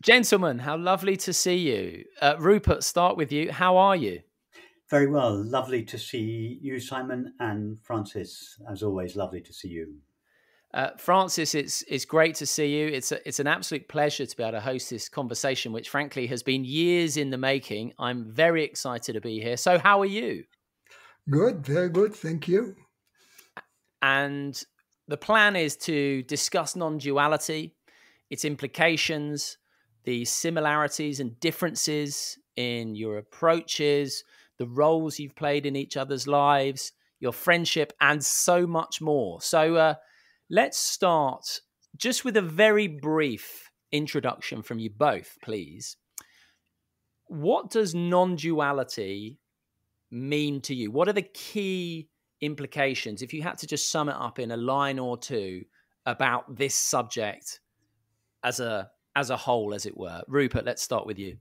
Gentlemen, how lovely to see you. Rupert, start with you. How are you? Very well. Lovely to see you, Simon, and Francis. As always, lovely to see you. Francis, it's great to see you. It's an absolute pleasure to be able to host this conversation, which frankly has been years in the making. I'm very excited to be here. So, how are you? Good, very good. Thank you. And the plan is to discuss non-duality, its implications, the similarities and differences in your approaches, the roles you've played in each other's lives, your friendship, and so much more. So let's start just with a very brief introduction from you both, please. What does non-duality mean to you? What are the key implications, if you had to just sum it up in a line or two, about this subject as a whole, as it were? Rupert, let's start with you.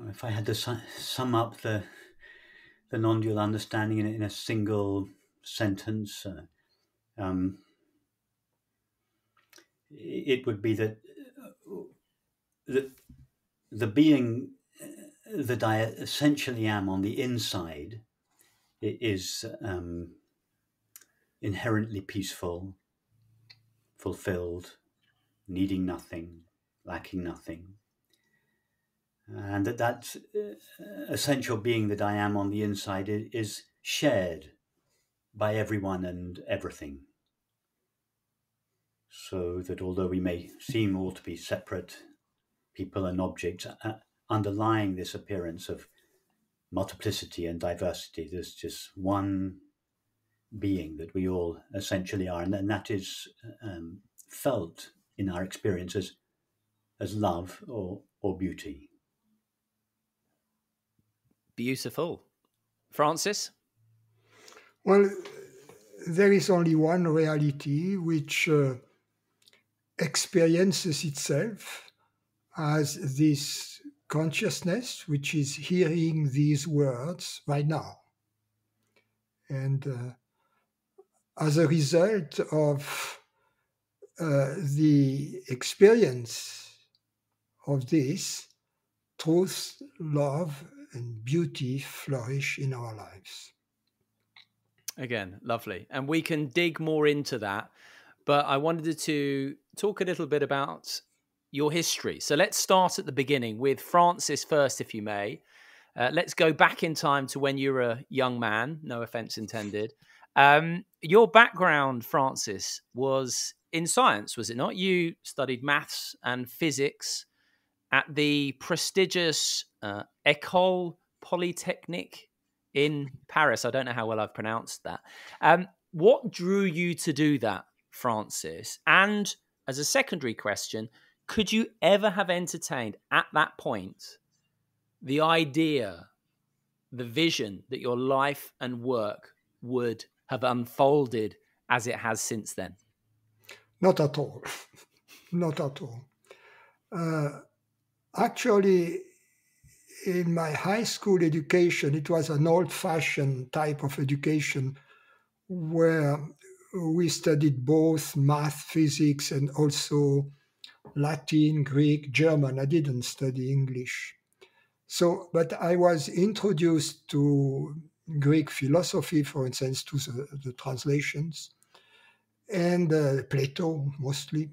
If I had to sum up the non-dual understanding in a single sentence, it would be that the being that I essentially am on the inside is inherently peaceful, fulfilled, needing nothing, lacking nothing. And that essential being that I am on the inside is shared by everyone and everything. So that although we may seem all to be separate people and objects, underlying this appearance of multiplicity and diversity, there's just one being that we all essentially are, and that is felt in our experiences as love or beauty. Beautiful. Francis? Well, there is only one reality which experiences itself as this consciousness which is hearing these words right now. And as a result of the experience of this, truth, love, and beauty flourish in our lives. Again, lovely. And we can dig more into that. But I wanted to talk a little bit about your history. So let's start at the beginning with Francis first, if you may. Let's go back in time to when you were a young man, no offense intended. Your background, Francis, was in science, was it not? You studied maths and physics at the prestigious École Polytechnique in Paris. I don't know how well I've pronounced that. What drew you to do that, Francis? And as a secondary question, could you ever have entertained at that point the idea, the vision that your life and work would have unfolded as it has since then? Not at all. Not at all. Actually, in my high school education, it was an old-fashioned type of education where we studied both math, physics, and also Latin, Greek, German. I didn't study English. So, but I was introduced to Greek philosophy, for instance, to the translations, and Plato mostly.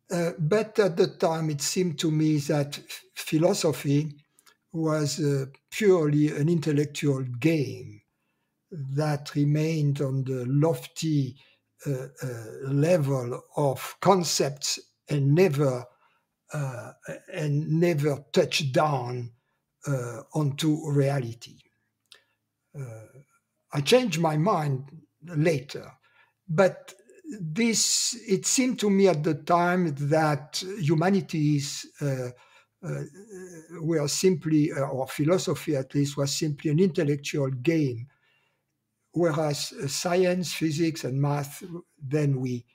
But at the time, it seemed to me that philosophy was purely an intellectual game that remained on the lofty level of concepts and never touched down onto reality. I changed my mind later, but it seemed to me at the time that humanities were simply, or philosophy at least, was simply an intellectual game, whereas science, physics, and math, then we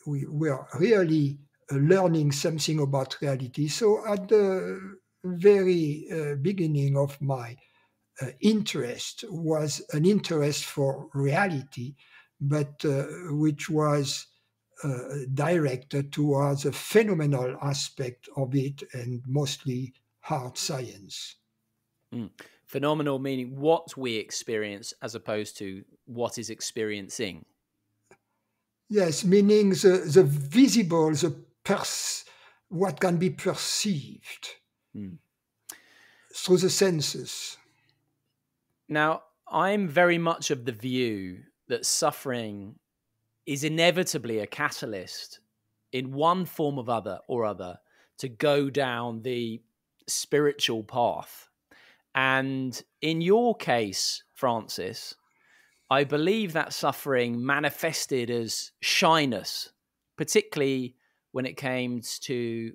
were really learning something about reality. So at the very beginning of my interest was an interest for reality, but which was directed towards a phenomenal aspect of it and mostly hard science. Phenomenal meaning what we experience as opposed to what is experiencing. Yes, meaning the visible, what can be perceived through the senses. Now, I'm very much of the view that suffering is inevitably a catalyst in one form of other to go down the spiritual path. And in your case, Francis, I believe that suffering manifested as shyness, particularly when it came to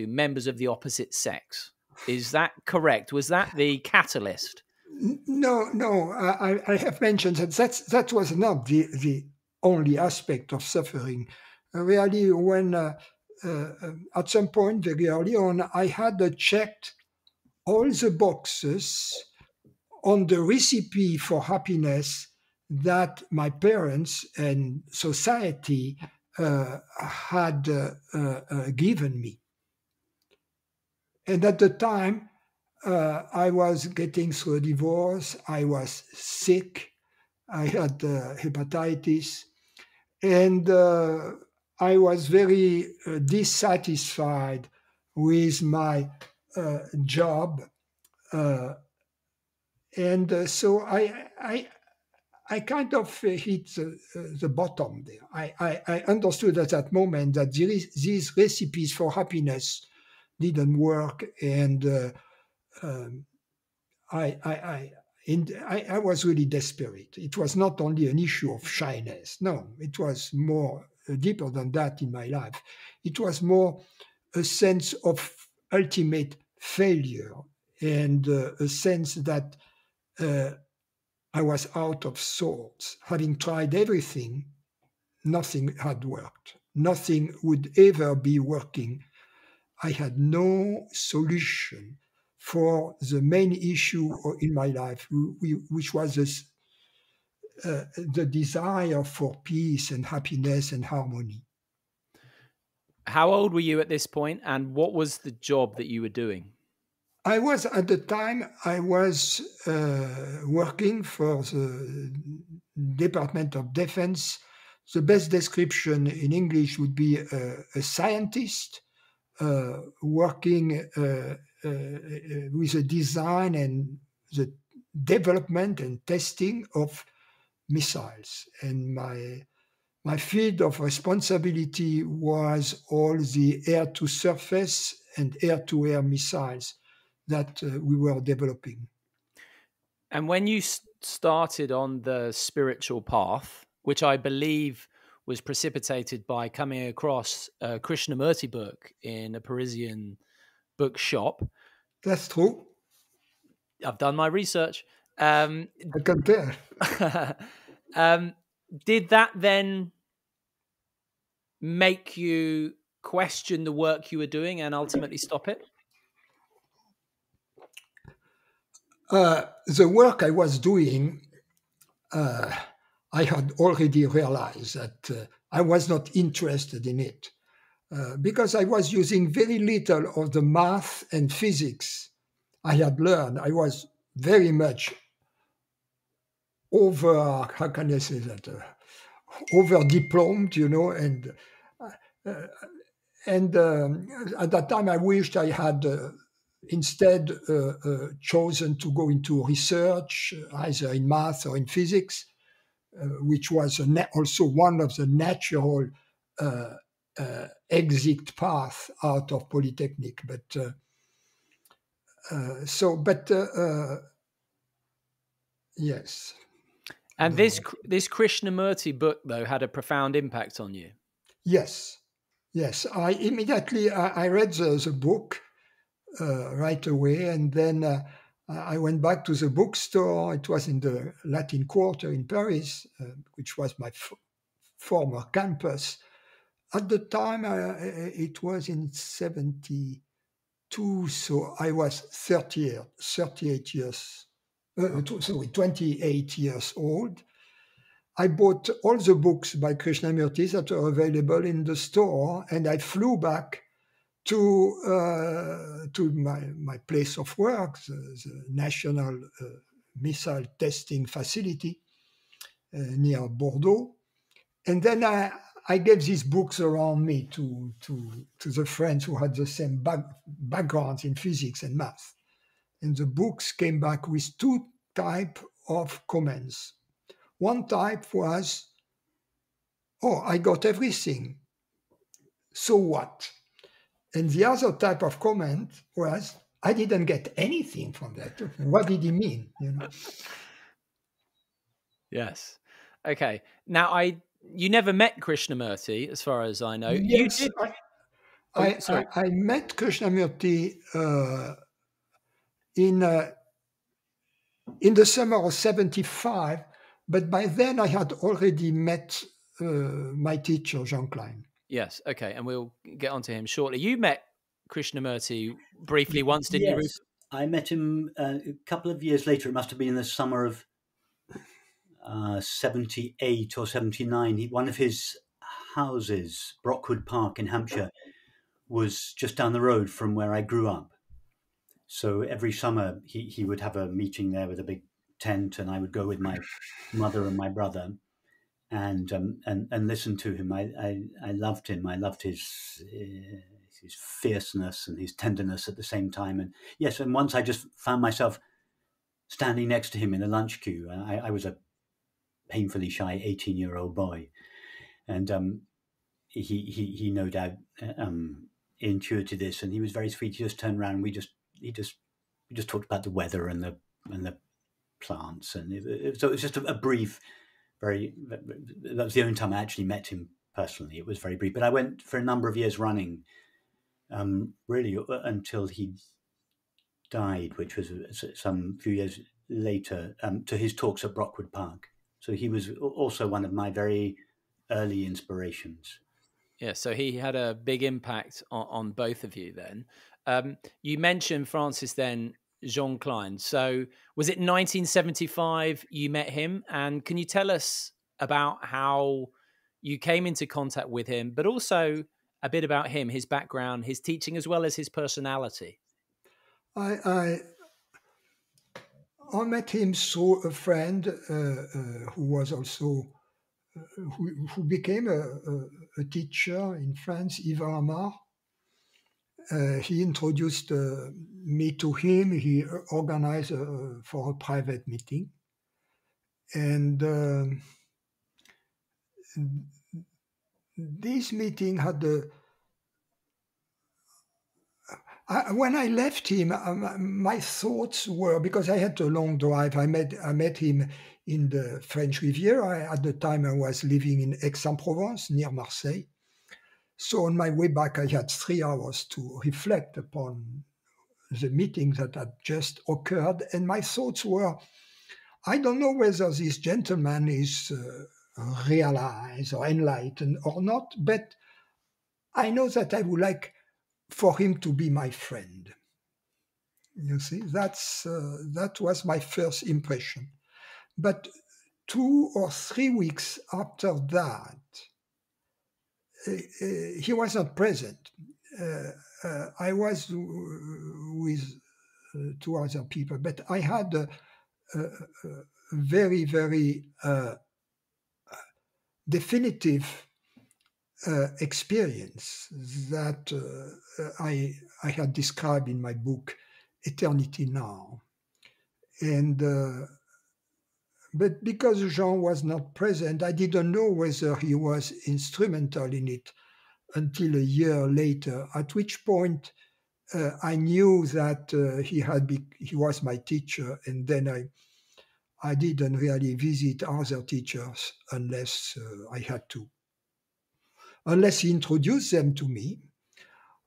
members of the opposite sex. Is that correct? Was that the catalyst? No. I have mentioned that was not the only aspect of suffering. Really, when at some point very early on, I had checked all the boxes on the recipe for happiness that my parents and society had given me. And at the time, I was getting through a divorce. I was sick. I had hepatitis. And I was very dissatisfied with my job. And so I kind of hit the bottom there. I understood at that moment that these recipes for happiness didn't work, and I was really desperate. It was not only an issue of shyness. No, it was more deeper than that in my life. It was more a sense of ultimate failure and a sense that I was out of sorts. Having tried everything, nothing had worked. Nothing would ever be working. I had no solution for the main issue in my life, which was the desire for peace and happiness and harmony. How old were you at this point, and what was the job that you were doing? I was, at the time, working for the Department of Defense. The best description in English would be a scientist working with the design and the development and testing of missiles. And my field of responsibility was all the air-to-surface and air-to-air missiles that we were developing. And when you started on the spiritual path, which I believe was precipitated by coming across a Krishnamurti book in a Parisian bookshop. That's true. I've done my research. I can tell. Did that then make you question the work you were doing and ultimately stop it? The work I was doing, I had already realized that I was not interested in it because I was using very little of the math and physics I had learned. I was very much over diplomed, and at that time I wished I had instead chosen to go into research, either in math or in physics, which was also one of the natural exit path out of Polytechnic. Yes. And this Krishnamurti book, though, had a profound impact on you. Yes. I immediately I read the book right away, and then I went back to the bookstore. It was in the Latin Quarter in Paris, which was my former campus. At the time, it was in 1972, so I was 28 years old. I bought all the books by Krishnamurti that were available in the store, and I flew back to my place of work, the National Missile Testing Facility near Bordeaux. And then I gave these books around me to the friends who had the same backgrounds in physics and math. And the books came back with two types of comments. One type was, "Oh, I got everything. So what?" And the other type of comment was, "I didn't get anything from that. What did he mean?" You know? Yes. Okay. Now, you never met Krishnamurti, as far as I know. Yes, You did. I met Krishnamurti in the summer of '75, but by then I had already met my teacher, Jean Klein. Yes. Okay. And we'll get onto him shortly. You met Krishnamurti briefly once, didn't you, Rupert? I met him a couple of years later. It must have been in the summer of 78 or 79. One of his houses, Brockwood Park in Hampshire, was just down the road from where I grew up. So every summer he would have a meeting there with a big tent, and I would go with my mother and my brother and listen to him. I loved him. I loved his fierceness and his tenderness at the same time. And yes, and once I just found myself standing next to him in a lunch queue. I was a painfully shy 18-year-old boy, and he no doubt intuited this, and he was very sweet. He just turned around. And we just talked about the weather and the plants, and so it was just a brief. That was the only time I actually met him personally. It was very brief, but I went for a number of years running, really until he died, which was some few years later, to his talks at Brockwood Park. So he was also one of my very early inspirations. Yeah, so he had a big impact on both of you then. You mentioned Francis then, Jean Klein. So was it 1975 you met him? And can you tell us about how you came into contact with him, but also a bit about him, his background, his teaching, as well as his personality? I met him through a friend who was also who became a teacher in France, Yvan Amar. He introduced me to him. He organized for a private meeting, and this meeting had when I left him, my thoughts were, because I had a long drive. I met him in the French Riviera. At the time, I was living in Aix-en-Provence, near Marseille. So on my way back, I had 3 hours to reflect upon the meeting that had just occurred. And my thoughts were, I don't know whether this gentleman is realized or enlightened or not, but I know that I would like for him to be my friend. You see, that was my first impression. But 2 or 3 weeks after that, he was not present. I was with 2 other people, but I had a very, very definitive experience that I had described in my book, Eternity Now. And but because Jean was not present, I didn't know whether he was instrumental in it until a year later, at which point I knew that he was my teacher, and then I didn't really visit other teachers unless I had to. Unless he introduced them to me,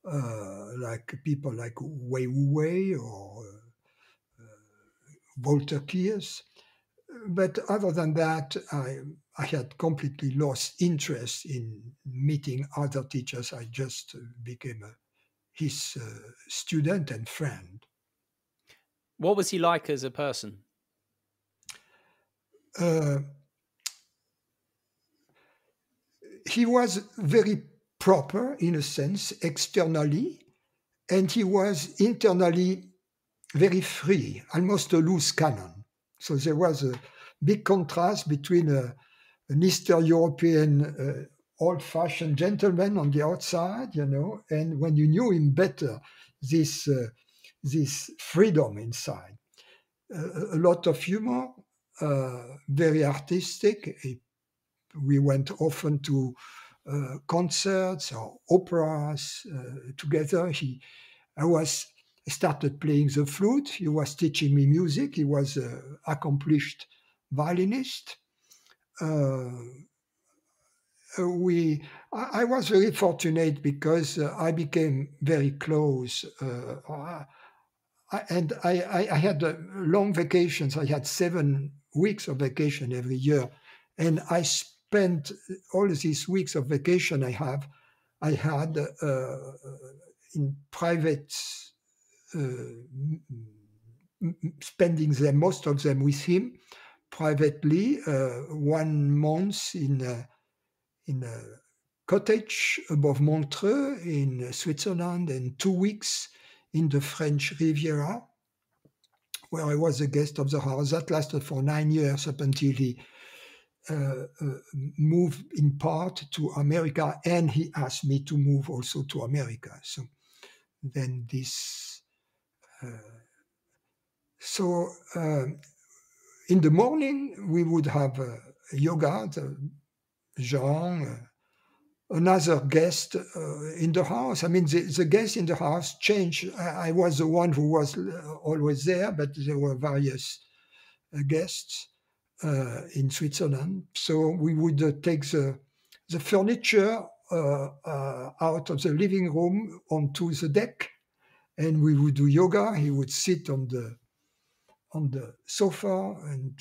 like people like Wei Wu Wei or Walter Kears. But other than that, I had completely lost interest in meeting other teachers. I just became his student and friend. What was he like as a person? he was very proper in a sense externally, and he was internally very free, almost a loose cannon. So there was a big contrast between an Eastern European old-fashioned gentleman on the outside, and when you knew him better, this freedom inside. A lot of humor, very artistic. We went often to concerts or operas together. I started playing the flute. He was teaching me music. He was an accomplished violinist. I was very fortunate because I became very close. And I had long vacations. I had 7 weeks of vacation every year. And I spent all these weeks of vacation I had in private, spending them, most of them with him privately, 1 month in a cottage above Montreux in Switzerland, and 2 weeks in the French Riviera, where I was a guest of the house. That lasted for 9 years up until he moved in part to America, and he asked me to move also to America. So then this... in the morning, we would have yoga, Jean, another guest in the house. I mean, the guests in the house changed. I was the one who was always there, but there were various guests in Switzerland. So we would take the furniture out of the living room onto the deck, and we would do yoga. He would sit on the sofa, and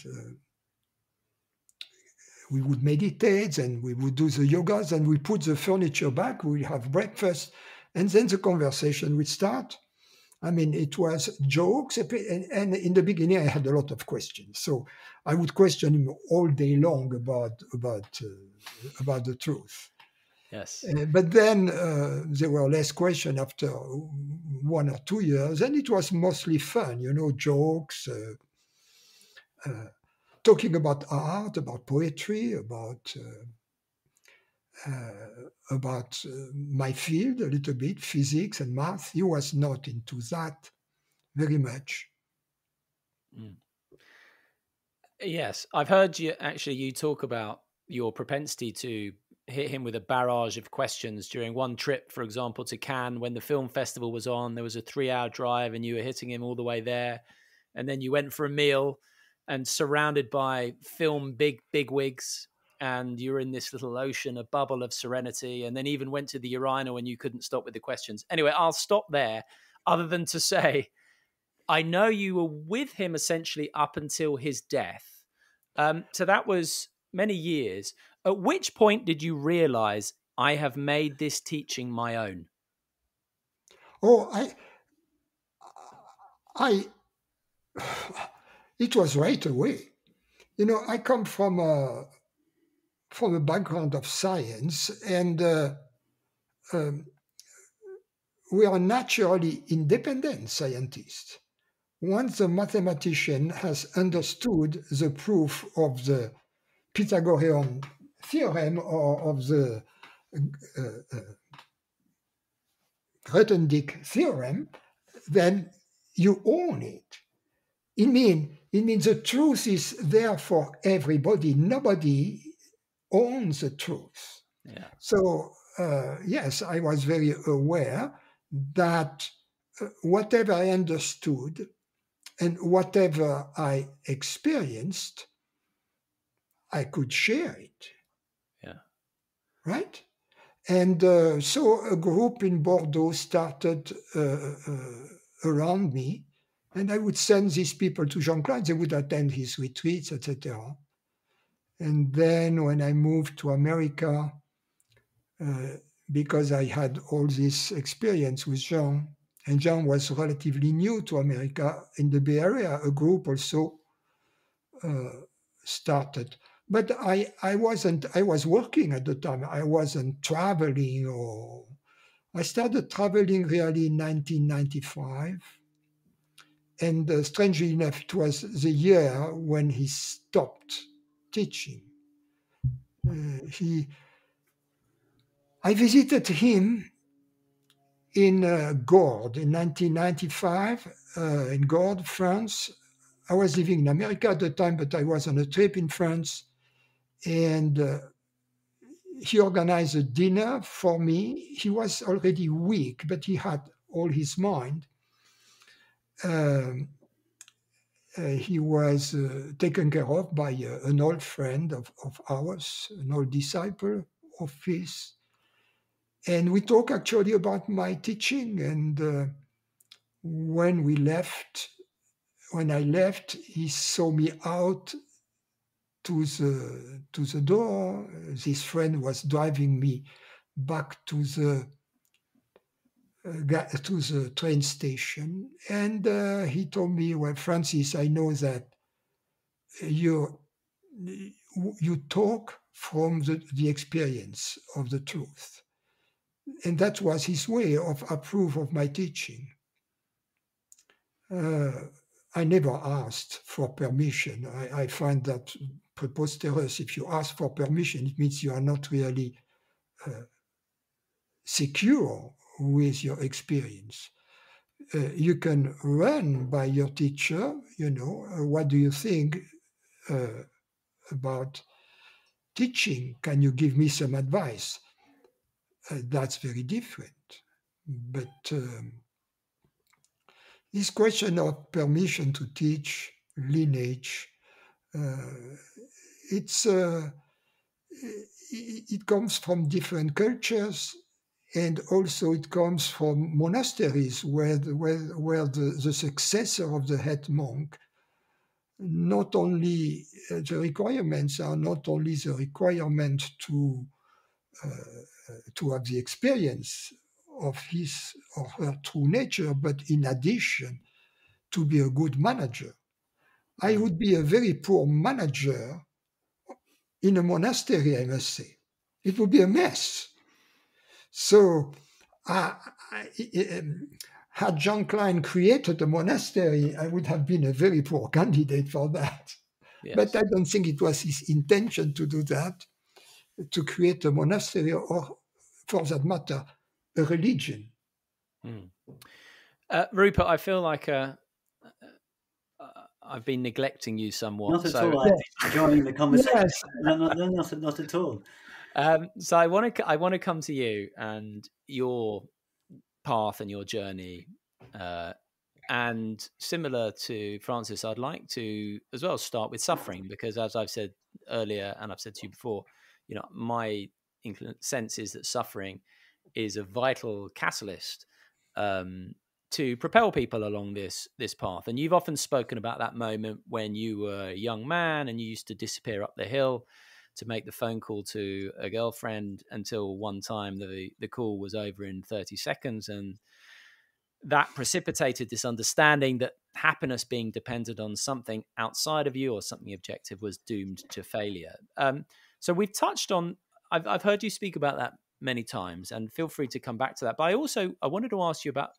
we would meditate, and we would do the yogas, and we put the furniture back, we have breakfast, and then the conversation would start. I mean, it was jokes, and in the beginning I had a lot of questions. So I would question him all day long about the truth. Yes. But then there were less questions after 1 or 2 years, and it was mostly fun, jokes, talking about art, about poetry, about my field a little bit, physics and math. He was not into that very much. Mm. Yes, I've heard you talk about your propensity to hit him with a barrage of questions during one trip, for example, to Cannes, when the film festival was on. There was a 3-hour drive and you were hitting him all the way there. And then you went for a meal and surrounded by film big wigs, and you're in this little ocean, a bubble of serenity, and then even went to the urinal and you couldn't stop with the questions. Anyway, I'll stop there, other than to say, I know you were with him essentially up until his death. So that was many years. At which point did you realize, I have made this teaching my own? Oh, it was right away. I come from a background of science, and we are naturally independent scientists. Once the mathematician has understood the proof of the Pythagorean theorem or of the Grothendieck theorem, then you own it. It means the truth is there for everybody. Nobody owns the truth. Yeah. So, yes, I was very aware that whatever I understood and whatever I experienced, I could share it. Yeah. Right? And so a group in Bordeaux started around me, and I would send these people to Jean-Claude. They would attend his retreats, etc. And then when I moved to America, because I had all this experience with Jean, and Jean was relatively new to America, in the Bay Area, a group also started But I wasn't. I was working at the time. I wasn't traveling. Or I started traveling really in 1995. And strangely enough, it was the year when he stopped teaching. I visited him in Gordes in 1995, in Gordes, France. I was living in America at the time, but I was on a trip in France. And he organized a dinner for me. He was already weak, but he had all his mind. He was taken care of by an old friend of ours, an old disciple of his. And we talked actually about my teaching. And when I left, he saw me out to the door. This friend was driving me back to the train station, and he told me, "Well, Francis, I know that you talk from the experience of the truth," and that was his way of approve of my teaching. I never asked for permission. I find that preposterous. If you ask for permission, it means you are not really secure with your experience. You can run by your teacher, what do you think about teaching? Can you give me some advice? That's very different. But this question of permission to teach, lineage, it comes from different cultures, and also it comes from monasteries where the successor of the head monk, not only the requirements are not only the requirement to have the experience of his or her true nature, but in addition, to be a good manager. I would be a very poor manager in a monastery, I must say. It would be a mess. So, had John Klein created a monastery, I would have been a very poor candidate for that. Yes. But I don't think it was his intention to do that, to create a monastery or, for that matter, a religion. Rupert, I feel like I've been neglecting you somewhat. Not at all. I'm enjoying the conversation. Yes. Not at all. So I want to come to you and your path and your journey. And similar to Francis, I'd like to as well start with suffering, because as I've said earlier, and I've said to you before, my sense is that suffering is a vital catalyst to propel people along this path. And you've often spoken about that moment when you were a young man and you used to disappear up the hill to make the phone call to a girlfriend, until one time the call was over in 30 seconds. And that precipitated this understanding that happiness being dependent on something outside of you or something objective was doomed to failure. So we've touched on, I've heard you speak about that many times, and feel free to come back to that. But I wanted to ask you about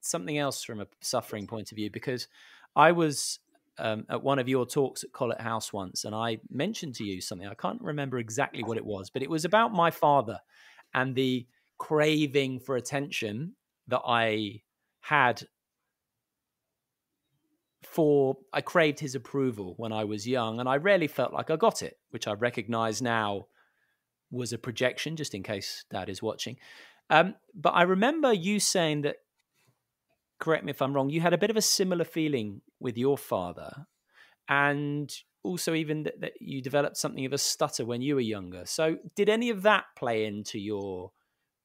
something else from a suffering point of view, because I was at one of your talks at Collett House once, and I mentioned to you something. I can't remember exactly what it was, but it was about my father and the craving for attention that I had I craved his approval when I was young, and I rarely felt like I got it, which I recognize now was a projection, just in case Dad is watching. But I remember you saying that, correct me if I'm wrong, you had a bit of a similar feeling with your father, and also even that you developed something of a stutter when you were younger. So did any of that play into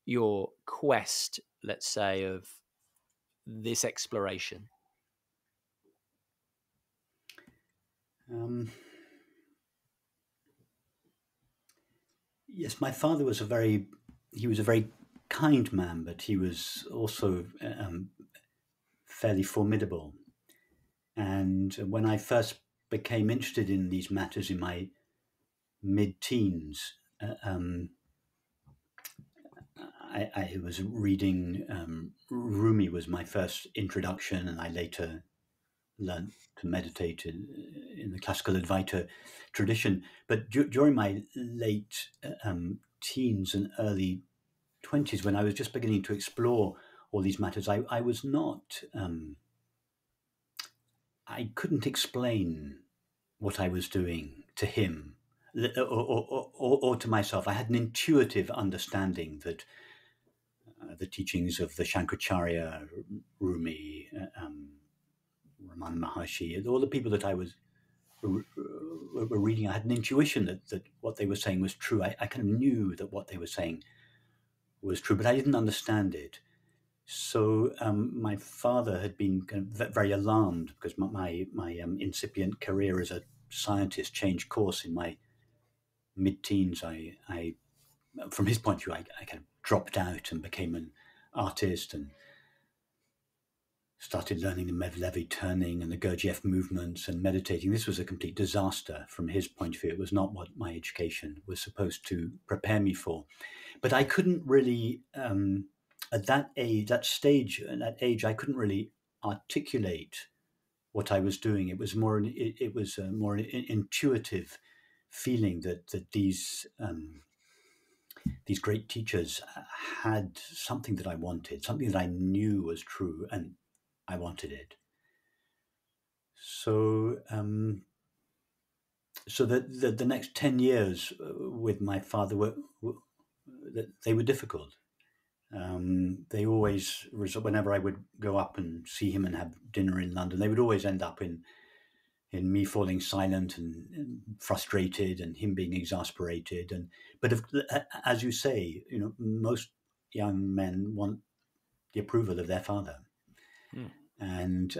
your quest, let's say, of this exploration? Yes, my father was a very kind man, but he was also fairly formidable. And when I first became interested in these matters in my mid-teens, I was reading Rumi was my first introduction, and I later learned to meditate in the classical Advaita tradition. But during my late teens and early 20s, when I was just beginning to explore all these matters, I was not, I couldn't explain what I was doing to him or to myself. I had an intuitive understanding that the teachings of the Shankaracharya, Rumi, Ramana Maharshi, all the people that I was were reading, I had an intuition that what they were saying was true. I kind of knew that what they were saying was true, but I didn't understand it. So my father had been kind of very alarmed because my incipient career as a scientist changed course in my mid-teens. I from his point of view, I kind of dropped out and became an artist and started learning the Mevlevi turning and the Gurdjieff movements and meditating. This was a complete disaster from his point of view. It was not what my education was supposed to prepare me for. But I couldn't really, at that age, I couldn't really articulate what I was doing. It was more, more an intuitive feeling that these great teachers had something that I wanted, something that I knew was true, and I wanted it. So, so the next 10 years with my father were difficult. They always, whenever I would go up and see him and have dinner in London, they would always end up in me falling silent and frustrated, and him being exasperated. But as you say, most young men want the approval of their father. And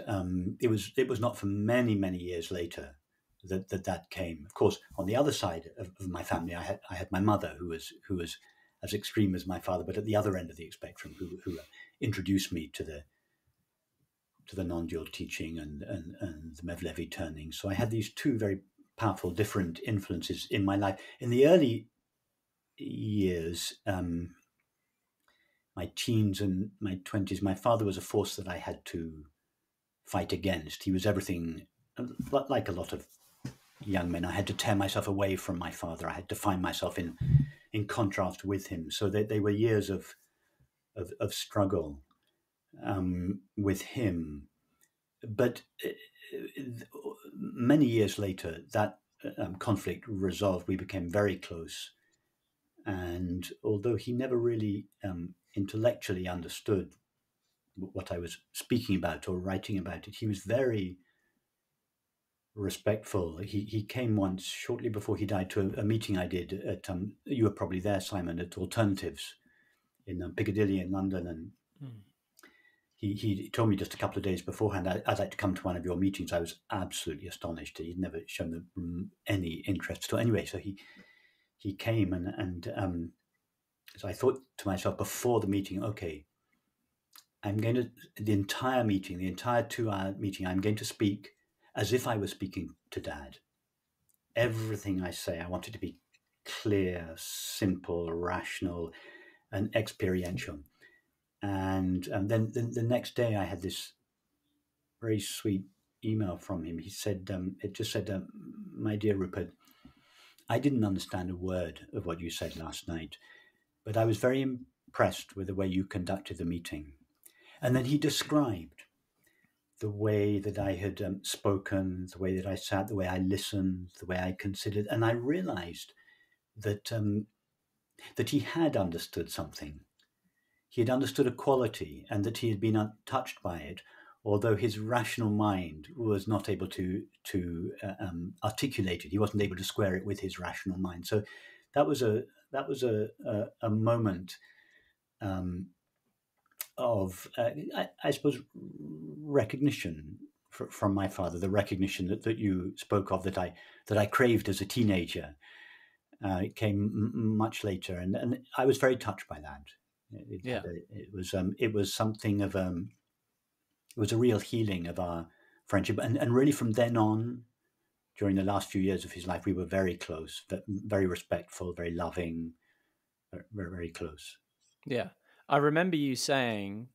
it was not for many, many years later that came. Of course, on the other side of my family, I had my mother who was as extreme as my father, but at the other end of the spectrum, who introduced me to the non-dual teaching and the Mevlevi turning. So I had these two very powerful, different influences in my life. In the early years, my teens and my 20s, my father was a force that I had to fight against. He was everything, like a lot of young men. I had to tear myself away from my father. I had to find myself in contrast with him. So they were years of struggle with him. But many years later, that conflict resolved. We became very close. And although he never really intellectually understood what I was speaking about or writing about it, he was very respectful. He came once, shortly before he died, to a meeting I did at, you were probably there, Simon, at Alternatives in Piccadilly in London. And he told me just a couple of days beforehand, I'd like to come to one of your meetings. I was absolutely astonished. He'd never shown any interest at all. Anyway, so he came and so I thought to myself before the meeting, okay, the entire 2-hour meeting, I'm going to speak as if I was speaking to Dad. Everything I say, I want it to be clear, simple, rational, and experiential. And then the next day I had this very sweet email from him. He said, it just said, my dear Rupert, I didn't understand a word of what you said last night, but I was very impressed with the way you conducted the meeting. And then he described the way that I had spoken, the way that I sat, the way I listened, the way I considered. And I realized that that he had understood something. He had understood a quality, and that he had been untouched by it, although his rational mind was not able to articulate it. He wasn't able to square it with his rational mind. So that was a moment of, I suppose, recognition from my father. The recognition that you spoke of, that I craved as a teenager, it came much later, and I was very touched by that. It was something of it was a real healing of our friendship, and really from then on, during the last few years of his life, we were very close, very respectful, very loving, very, very close. Yeah. I remember you saying,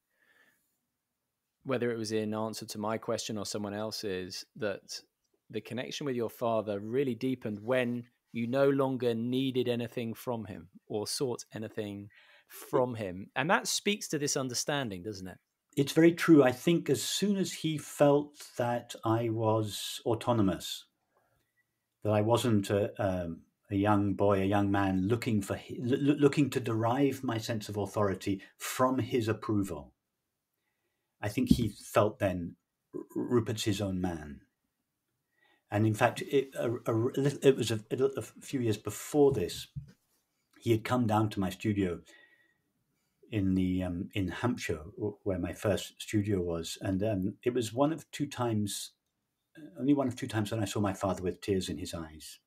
whether it was in answer to my question or someone else's, that the connection with your father really deepened when you no longer needed anything from him or sought anything from him. And that speaks to this understanding, doesn't it? It's very true. I think as soon as he felt that I was autonomous, that I wasn't a young boy, a young man looking to derive my sense of authority from his approval, I think he felt then Rupert's his own man. And in fact, it was a few years before this. He had come down to my studio in Hampshire, where my first studio was, and it was only one of two times when I saw my father with tears in his eyes.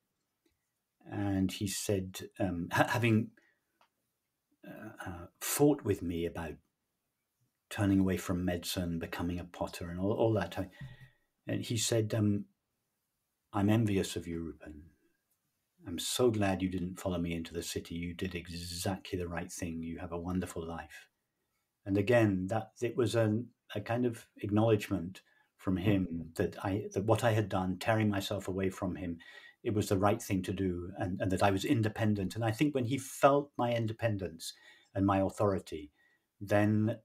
And he said, having fought with me about turning away from medicine, becoming a potter, and all that, and he said, "I'm envious of you, Rupert. I'm so glad you didn't follow me into the city. You did exactly the right thing. You have a wonderful life." And again, that it was a kind of acknowledgement from him that what I had done, tearing myself away from him, it was the right thing to do, and that I was independent. And I think when he felt my independence and my authority, then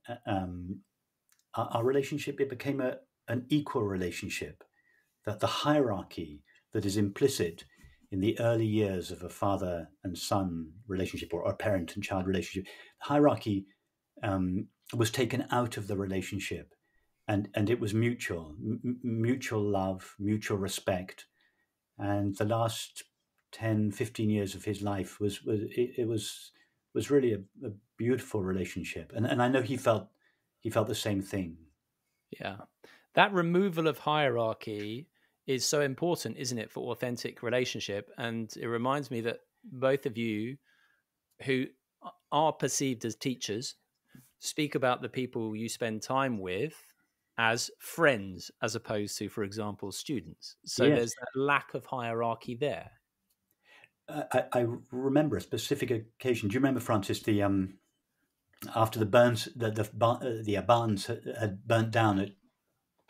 our relationship, it became an equal relationship. That the hierarchy that is implicit in the early years of a father and son relationship, or a parent and child relationship, hierarchy was taken out of the relationship, and it was mutual love, mutual respect. And the last 10, 15 years of his life was really a beautiful relationship. And I know he felt the same thing. Yeah. That removal of hierarchy is so important, isn't it, for authentic relationship? And it reminds me that both of you who are perceived as teachers speak about the people you spend time with as friends, as opposed to, for example, students. So Yes. there's that lack of hierarchy there. I remember a specific occasion. Do you remember, Francis, the after the burns, the barns had burnt down at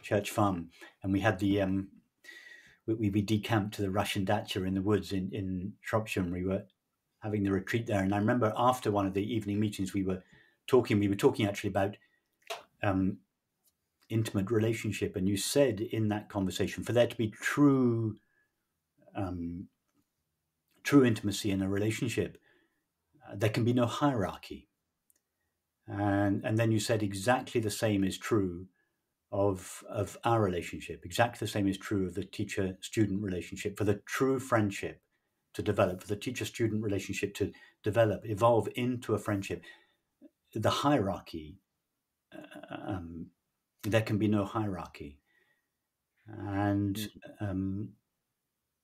Church Farm, and we had the we decamped to the Russian dacha in the woods in Shropshire, and we were having the retreat there. And I remember after one of the evening meetings, we were talking actually about intimate relationship, and you said in that conversation, for there to be true intimacy in a relationship, there can be no hierarchy. And then you said exactly the same is true of our relationship. Exactly the same is true of the teacher-student relationship. For the true friendship to develop, for the teacher-student relationship to develop, evolve into a friendship, the hierarchy, there can be no hierarchy. And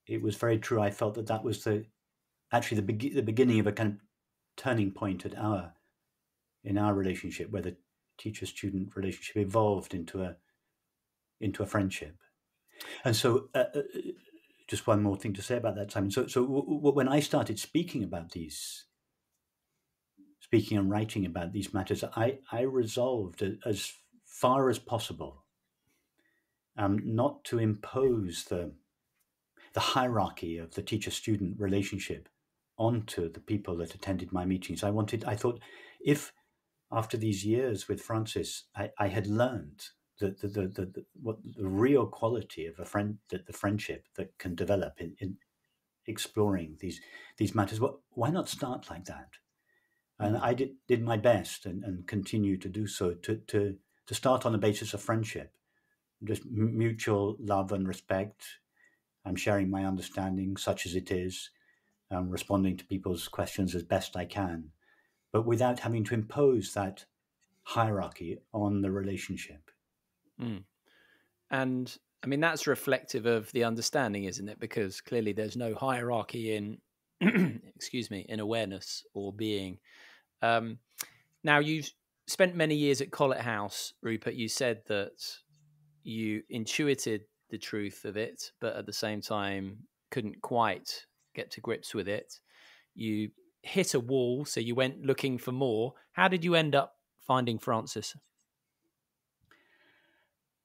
it was very true. I felt that was the beginning of a kind of turning point in our relationship, where the teacher-student relationship evolved into a friendship. And so, just one more thing to say about that, Simon. So when I started speaking and writing about these matters, I resolved as far as possible not to impose the hierarchy of the teacher-student relationship onto the people that attended my meetings. I thought, if after these years with Francis, I had learned what the real quality of the friendship that can develop in exploring these matters, why not start like that? And I did my best and continue to do so, to start on the basis of friendship, just mutual love and respect. I'm sharing my understanding, such as it is, responding to people's questions as best I can, but without having to impose that hierarchy on the relationship. And I mean, that's reflective of the understanding, isn't it? Because clearly there's no hierarchy in, excuse me, in awareness or being. Now, you've spent many years at Collet House, Rupert. You said that you intuited the truth of it, but at the same time couldn't quite get to grips with it. You hit a wall, so you went looking for more. How did you end up finding Francis?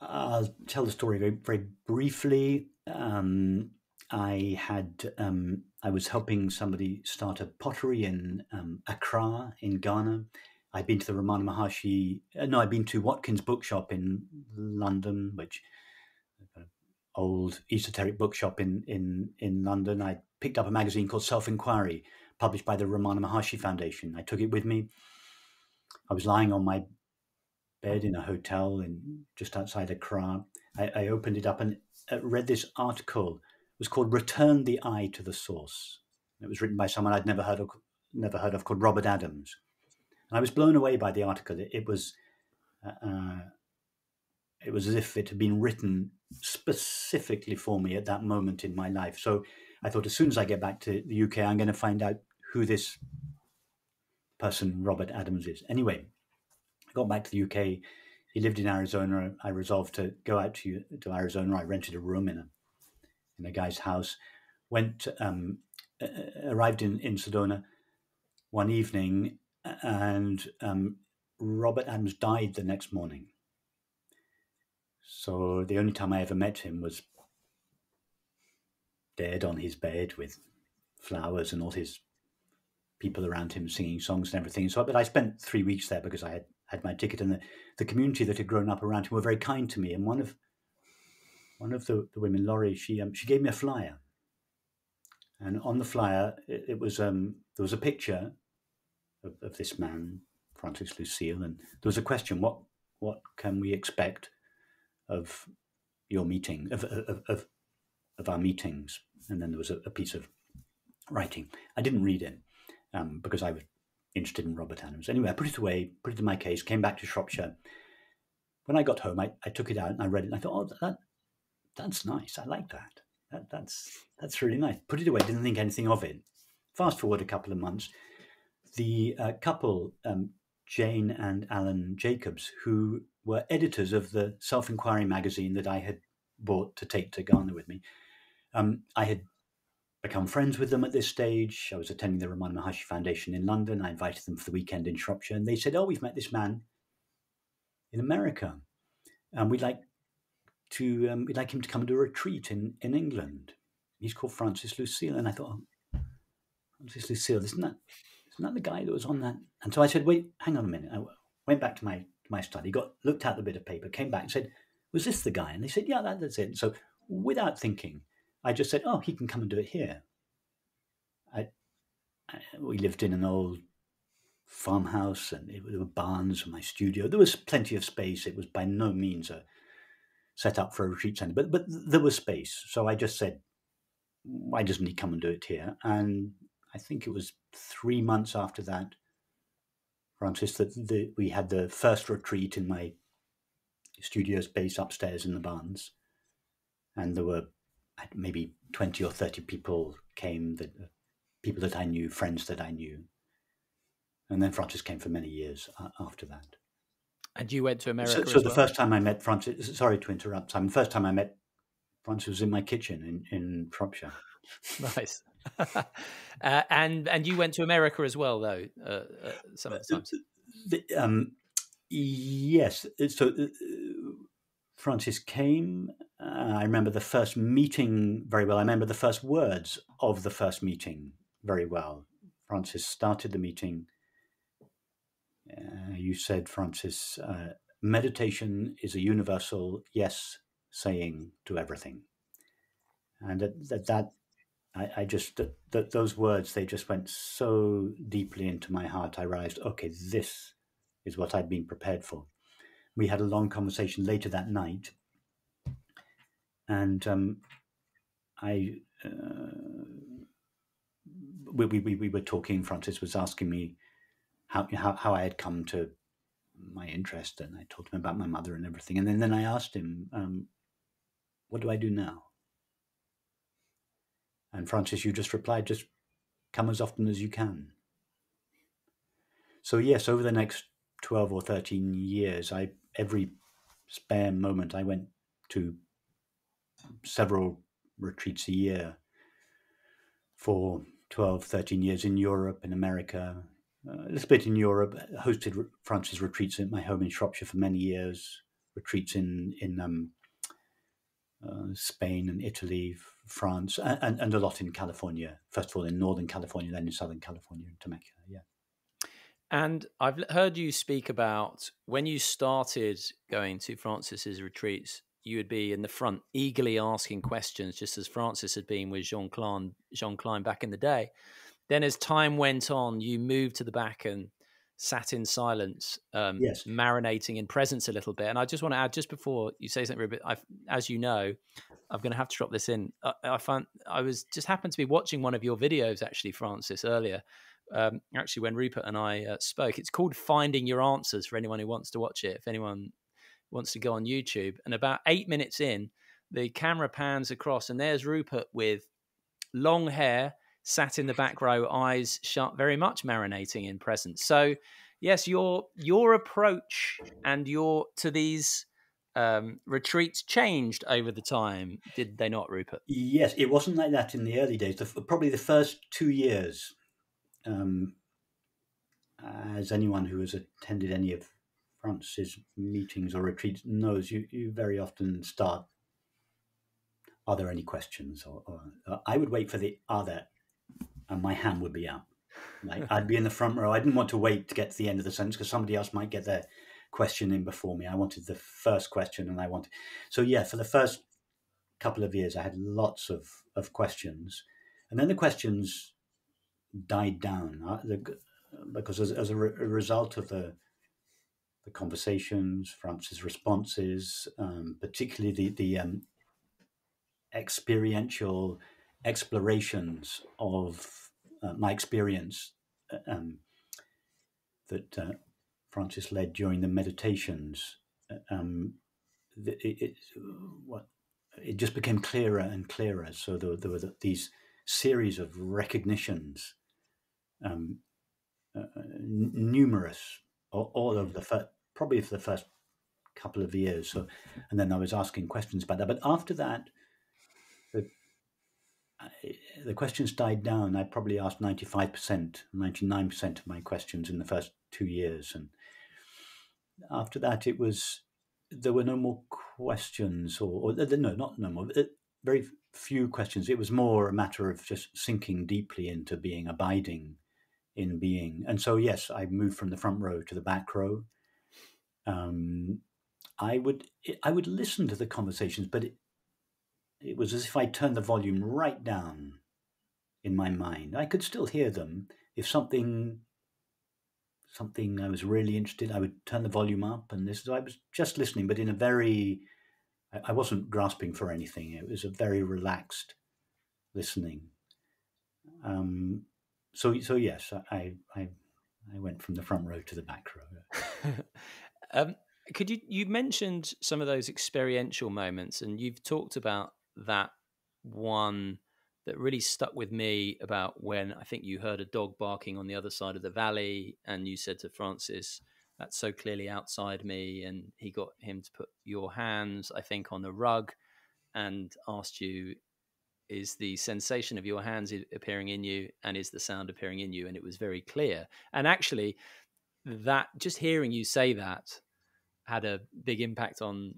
I'll tell the story very, very briefly. I was helping somebody start a pottery in Accra in Ghana. I'd been to the Ramana Maharshi. I'd been to Watkins Bookshop in London, which old esoteric bookshop in London. I picked up a magazine called Self-Inquiry, published by the Ramana Maharshi Foundation. I took it with me. I was lying on my bed in a hotel just outside Accra. I opened it up and read this article. It was called "Return the Eye to the Source." It was written by someone I'd never heard of called Robert Adams. And I was blown away by the article. It was as if it had been written specifically for me at that moment in my life. So I thought, as soon as I get back to the UK, I'm going to find out who this person, Robert Adams, is. Anyway, I got back to the UK. He lived in Arizona. I resolved to go out to Arizona. I rented a room in a guy's house. Arrived in Sedona one evening, and Robert Adams died the next morning. So the only time I ever met him was dead on his bed with flowers and all his people around him singing songs and everything. So, but I spent 3 weeks there because I had my ticket, and the community that had grown up around him were very kind to me. And one of the women, Laurie, she gave me a flyer, and on the flyer it was there was a picture of this man, Francis Lucille, and there was a question: what can we expect of your meeting, of our meetings? And then there was a piece of writing. I didn't read it because I was interested in Robert Adams. Anyway, I put it away, put it in my case, came back to Shropshire. When I got home, I took it out and I read it, and I thought, oh, that's nice. I like that. That's really nice. Put it away, didn't think anything of it. Fast forward a couple of months, the couple, Jane and Alan Jacobs, who were editors of the Self-Inquiry magazine that I had bought to take to Ghana with me, I had become friends with them at this stage. I was attending the Ramana Maharshi Foundation in London. I invited them for the weekend in Shropshire, and they said, oh, we've met this man in America, and we'd like him to come to a retreat in England. He's called Francis Lucille. And I thought, oh, Francis Lucille, isn't that the guy that was on that? And so I said, wait, hang on a minute. I went back to my study, looked at the bit of paper, came back and said, was this the guy? And they said, yeah, that's it. So without thinking, I just said, oh, he can come and do it here. We lived in an old farmhouse, and there were barns in my studio. There was plenty of space. It was by no means set up for a retreat center, but there was space. So I just said, why doesn't he come and do it here? And I think it was 3 months after that, Francis, that we had the first retreat in my studio space upstairs in the barns, and there were maybe 20 or 30 people came, people that I knew, friends that I knew. And then Francis came for many years after that. And you went to America So the first time I met Francis, sorry to interrupt, Simon, the first time I met Francis was in my kitchen in Shropshire. Nice. And you went to America as well, though, some of the times. Yes. So Francis came. I remember the first meeting very well. I remember the first words of the first meeting very well. Francis started the meeting. You said, Francis, meditation is a universal yes saying to everything. And those words, they just went so deeply into my heart. I realized, okay, this is what I'd been prepared for. We had a long conversation later that night, and we were talking. Francis was asking me how I had come to my interest, and I told him about my mother and everything. And then I asked him, what do I do now? And Francis, you just replied, just come as often as you can. So yes, over the next 12 or 13 years, every spare moment I went to several retreats a year for 12, 13 years in Europe, in America, a little bit in Europe. Hosted Francis retreats at my home in Shropshire for many years. Retreats in Spain and Italy, France, and a lot in California. First of all, in Northern California, then in Southern California, in Temecula. Yeah. And I've heard you speak about when you started going to Francis's retreats, you would be in the front eagerly asking questions, just as Francis had been with Jean Klein back in the day. Then as time went on, you moved to the back and sat in silence, Yes. marinating in presence a little bit. And I just want to add, just before you say something, Rupert, as you know, I'm going to have to drop this in. I was just happened to be watching one of your videos, actually, Francis, earlier. Actually, when Rupert and I spoke, it's called Finding Your Answers for anyone who wants to watch it. If anyone wants to go on YouTube, and about 8 minutes in, the camera pans across, and there's Rupert with long hair, sat in the back row, eyes shut, very much marinating in presence. So, yes, your approach and to these retreats changed over the time, did they not, Rupert? Yes, it wasn't like that in the early days. Probably the first 2 years, as anyone who has attended any of Francis' meetings or retreats knows, you very often start, are there any questions? Or I would wait for the are there, and my hand would be up. Like I'd be in the front row. I didn't want to wait to get to the end of the sentence because somebody else might get their question in before me. I wanted the first question, and so yeah, for the first couple of years I had lots of questions, and then the questions died down because as a result of the conversations, Francis' responses, particularly the experiential explorations of my experience that Francis led during the meditations, it just became clearer and clearer. So there were these series of recognitions, numerous, all over probably for the first couple of years. So, and then I was asking questions about that. But after that, the questions died down. I probably asked 95%, 99% of my questions in the first 2 years. And after that, there were no more questions no more, very few questions. It was more a matter of just sinking deeply into being, abiding in being. And so, yes, I moved from the front row to the back row. I would listen to the conversations, but it was as if I turned the volume right down in my mind. I could still hear them. If something I was really interested, I would turn the volume up, and I was just listening, but in a very, I wasn't grasping for anything. It was a very relaxed listening. So yes, I went from the front row to the back row. Could you mentioned some of those experiential moments, and you've talked about that one that really stuck with me about when I think you heard a dog barking on the other side of the valley, and you said to Francis, "That's so clearly outside me," and he got him to put your hands, I think, on the rug and asked you, is the sensation of your hands appearing in you, and is the sound appearing in you? And it was very clear. And actually, that just hearing you say that had a big impact on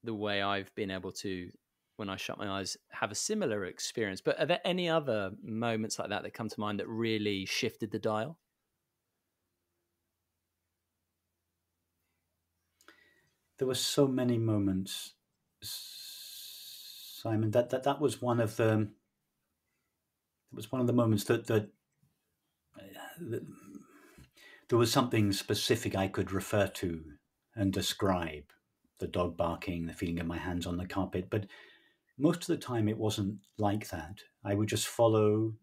the way I've been able to, when I shut my eyes, have a similar experience. But are there any other moments like that come to mind that really shifted the dial? There were so many moments, Simon. That was one of the. It was one of the moments that there was something specific I could refer to and describe. The dog barking, the feeling of my hands on the carpet, but most of the time it wasn't like that. I would just follow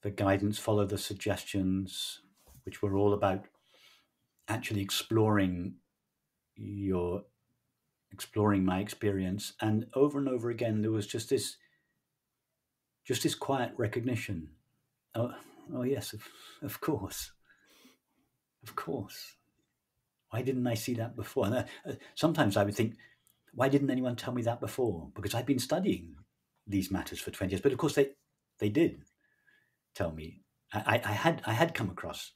the guidance, follow the suggestions, which were all about actually exploring my experience. And over again, there was just this quiet recognition. Oh yes, of course. Why didn't I see that before? And sometimes I would think, why didn't anyone tell me that before? Because I've been studying these matters for 20 years. But of course, they did tell me. I had come across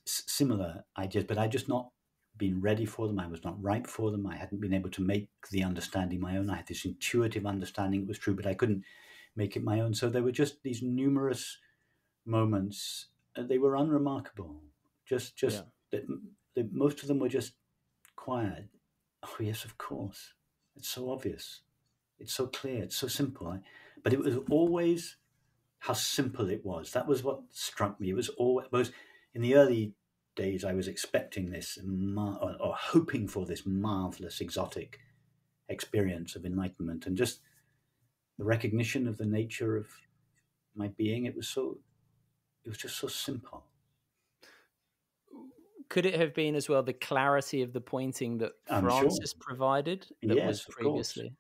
similar ideas, but I just not been ready for them. I was not ripe for them. I hadn't been able to make the understanding my own. I had this intuitive understanding it was true, but I couldn't make it my own. So there were just these numerous moments. They were unremarkable. Just that most of them were just quiet. Oh yes, of course. It's so obvious. It's so clear. It's so simple. But it was always how simple it was. That was what struck me. It was always in the early days. I was expecting this or hoping for this marvelous, exotic experience of enlightenment, and just the recognition of the nature of my being. It was just so simple. Could it have been as well the clarity of the pointing that Francis provided that yes, was previously? Course.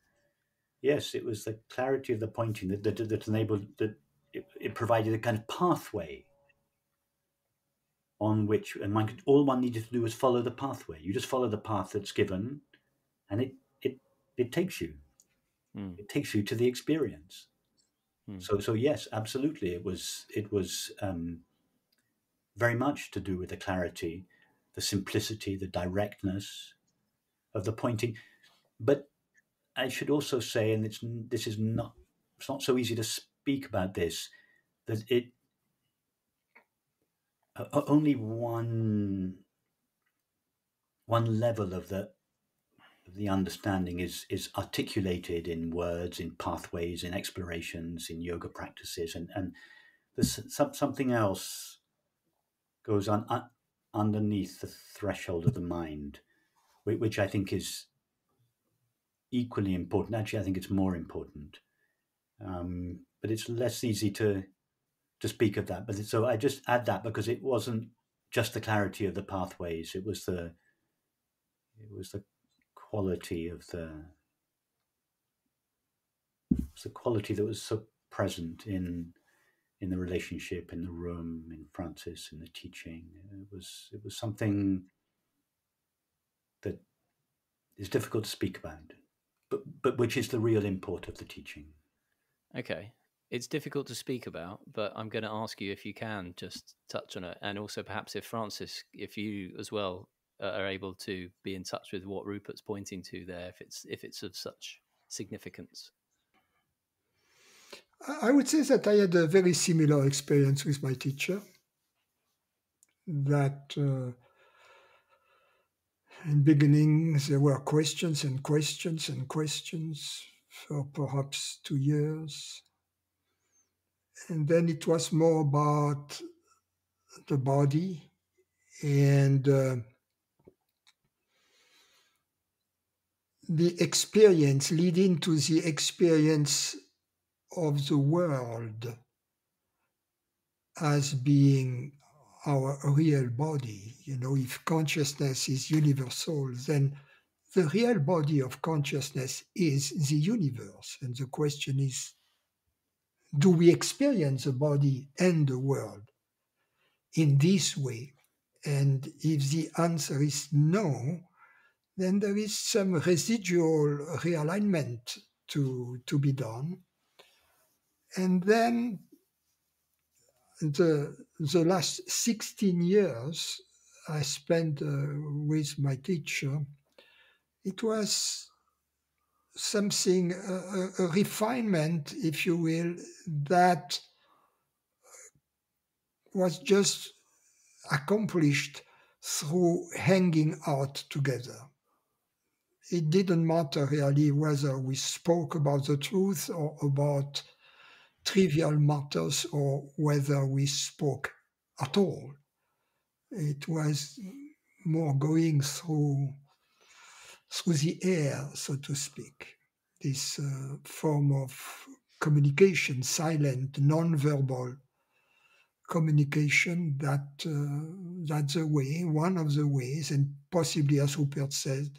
Yes, it was the clarity of the pointing that enabled that it provided a kind of pathway on which, and all one needed to do was follow the pathway. You just follow the path that's given, and it takes you. It takes you to the experience. So yes, absolutely, it was very much to do with the clarity, the simplicity, the directness of the pointing. But I should also say, and it's not so easy to speak about this, that it only one level of the understanding is articulated in words, in pathways, in explorations, in yoga practices, and there's something else goes on underneath the threshold of the mind, which I think is equally important. Actually, I think it's more important, but it's less easy to speak of that. But so I just add that because it wasn't just the clarity of the pathways; it was the quality of the quality that was so present in the relationship, in the room, in Francis, in the teaching. It was something that is difficult to speak about, but which is the real import of the teaching. Okay. It's difficult to speak about, but I'm going to ask you if you can just touch on it, and also perhaps if Francis, if you as well are able to be in touch with what Rupert's pointing to there, if it's of such significance. I would say that I had a very similar experience with my teacher. That in the beginning there were questions and questions and questions for perhaps 2 years. And then it was more about the body and the experience leading to the experience of the world as being our real body. If consciousness is universal, then the real body of consciousness is the universe. And the question is, do we experience the body and the world in this way? And if the answer is no, then there is some residual realignment to be done. And then the last 16 years I spent with my teacher, it was something, a refinement, if you will, that was just accomplished through hanging out together. It didn't matter really whether we spoke about the truth or about trivial matters or whether we spoke at all. It was more going through the air, so to speak, this form of communication, silent, non-verbal communication, that's the way, one of the ways, and possibly, as Rupert said,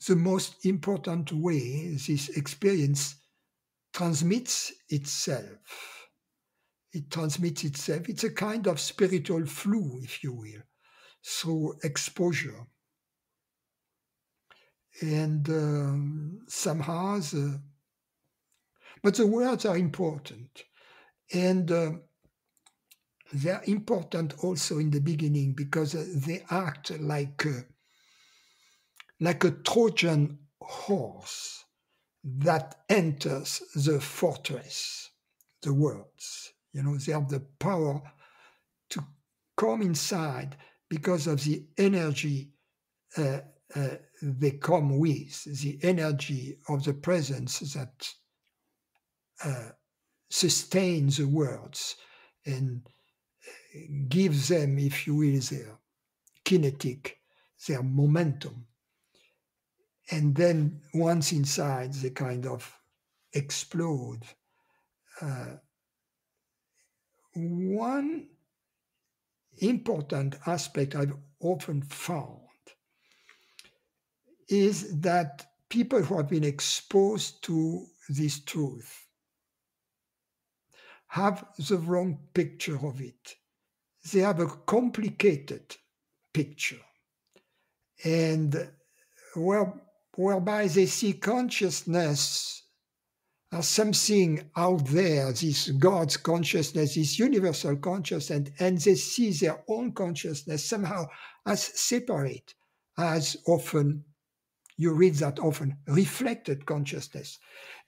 the most important way this experience transmits itself. It transmits itself. It's a kind of spiritual flu, if you will, through exposure. And somehow, but the words are important. And they're important also in the beginning because they act like a Trojan horse that enters the fortress, the words. They have the power to come inside because of the energy they come with, the energy of the presence that sustains the words and gives them, if you will, their kinetic, their momentum. And then once inside, they kind of explode. One important aspect I've often found is that people who have been exposed to this truth have the wrong picture of it. They have a complicated picture, and whereby they see consciousness as something out there, this God's consciousness, this universal consciousness, and they see their own consciousness somehow as separate, as often, you read that often, reflected consciousness.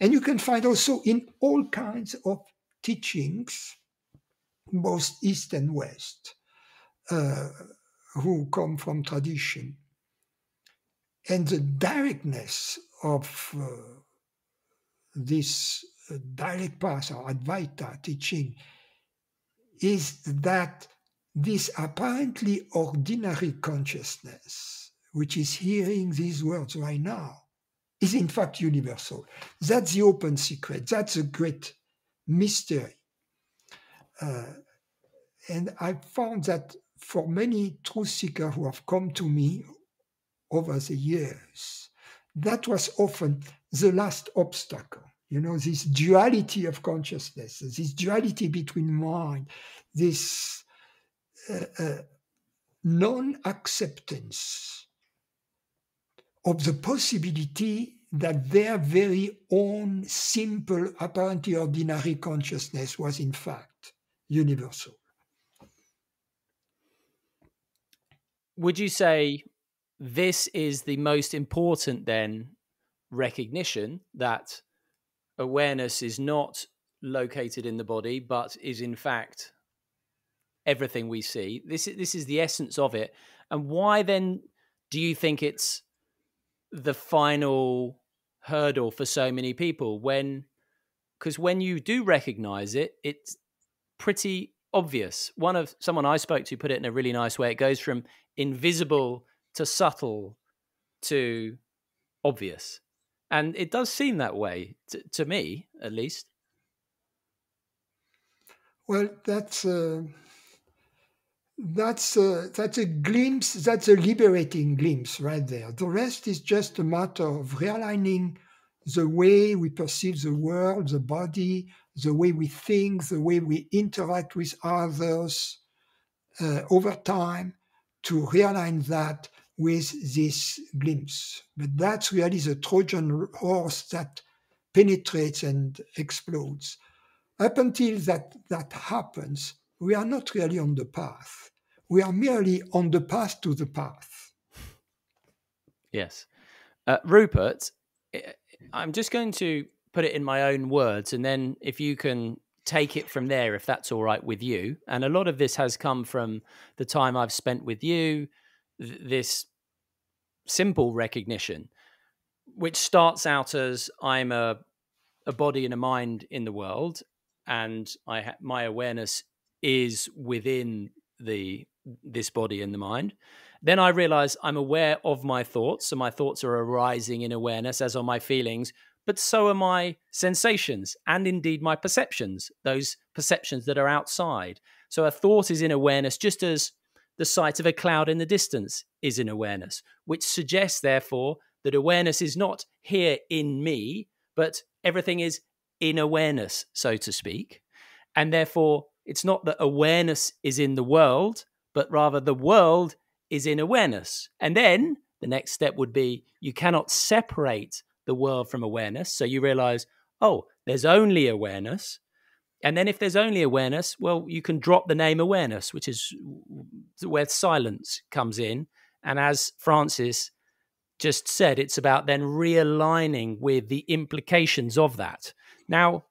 And you can find also in all kinds of teachings, both East and West, who come from tradition. And the directness of this direct path or Advaita teaching is that this apparently ordinary consciousness, which is hearing these words right now, is in fact universal. That's the open secret. That's a great mystery. And I found that for many truth seekers who have come to me over the years, that was often the last obstacle. This duality of consciousness, this duality between mind, this non-acceptance of the possibility that their very own simple, apparently ordinary consciousness was in fact universal. Would you say this is the most important then recognition that awareness is not located in the body, but is in fact everything we see? This is the essence of it. And why then do you think it's the final hurdle for so many people? Because when you do recognize it, it's pretty obvious. Someone I spoke to put it in a really nice way. It goes from invisible to subtle to obvious. And it does seem that way to me, at least. Well, that's a glimpse. That's a liberating glimpse right there. The rest is just a matter of realigning the way we perceive the world, the body, the way we think, the way we interact with others over time, to realign that with this glimpse. But that's really the Trojan horse that penetrates and explodes. Up until that happens, we are not really on the path. We are merely on the path to the path. Yes. Rupert, I'm just going to put it in my own words, and then if you can take it from there, if that's all right with you. And a lot of this has come from the time I've spent with you, this simple recognition, which starts out as I'm a body and a mind in the world, and my awareness is within this body and the mind. Then I realize I'm aware of my thoughts, so my thoughts are arising in awareness, as are my feelings, but so are my sensations and indeed my perceptions, those perceptions that are outside. So a thought is in awareness, just as the sight of a cloud in the distance is in awareness, which suggests, therefore, that awareness is not here in me, but everything is in awareness, so to speak. And therefore, it's not that awareness is in the world, but rather the world is in awareness. And then the next step would be you cannot separate the world from awareness. So you realize, oh, there's only awareness. And then if there's only awareness, well, you can drop the name awareness, which is where silence comes in. And as Francis just said, it's about then realigning with the implications of that. Now,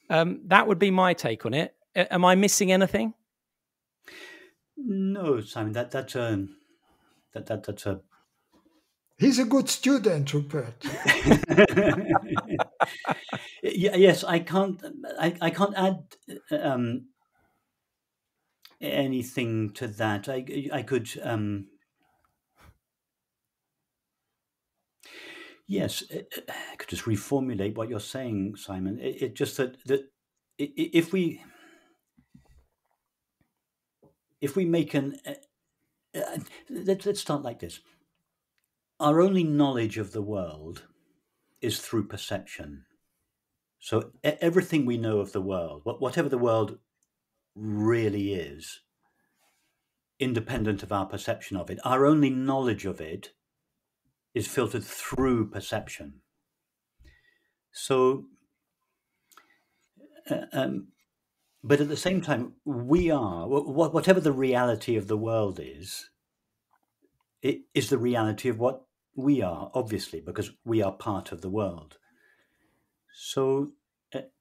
that would be my take on it. Am I missing anything? No, Simon. That's a. He's a good student, Rupert. Yes, I can't add anything to that. I could. Yes, I could just reformulate what you're saying, Simon. It just that if we make let's start like this. Our only knowledge of the world is through perception. So everything we know of the world, whatever the world really is, independent of our perception of it, our only knowledge of it is filtered through perception. So, but at the same time, we are, whatever the reality of the world is, it is the reality of what we are, obviously, because we are part of the world. So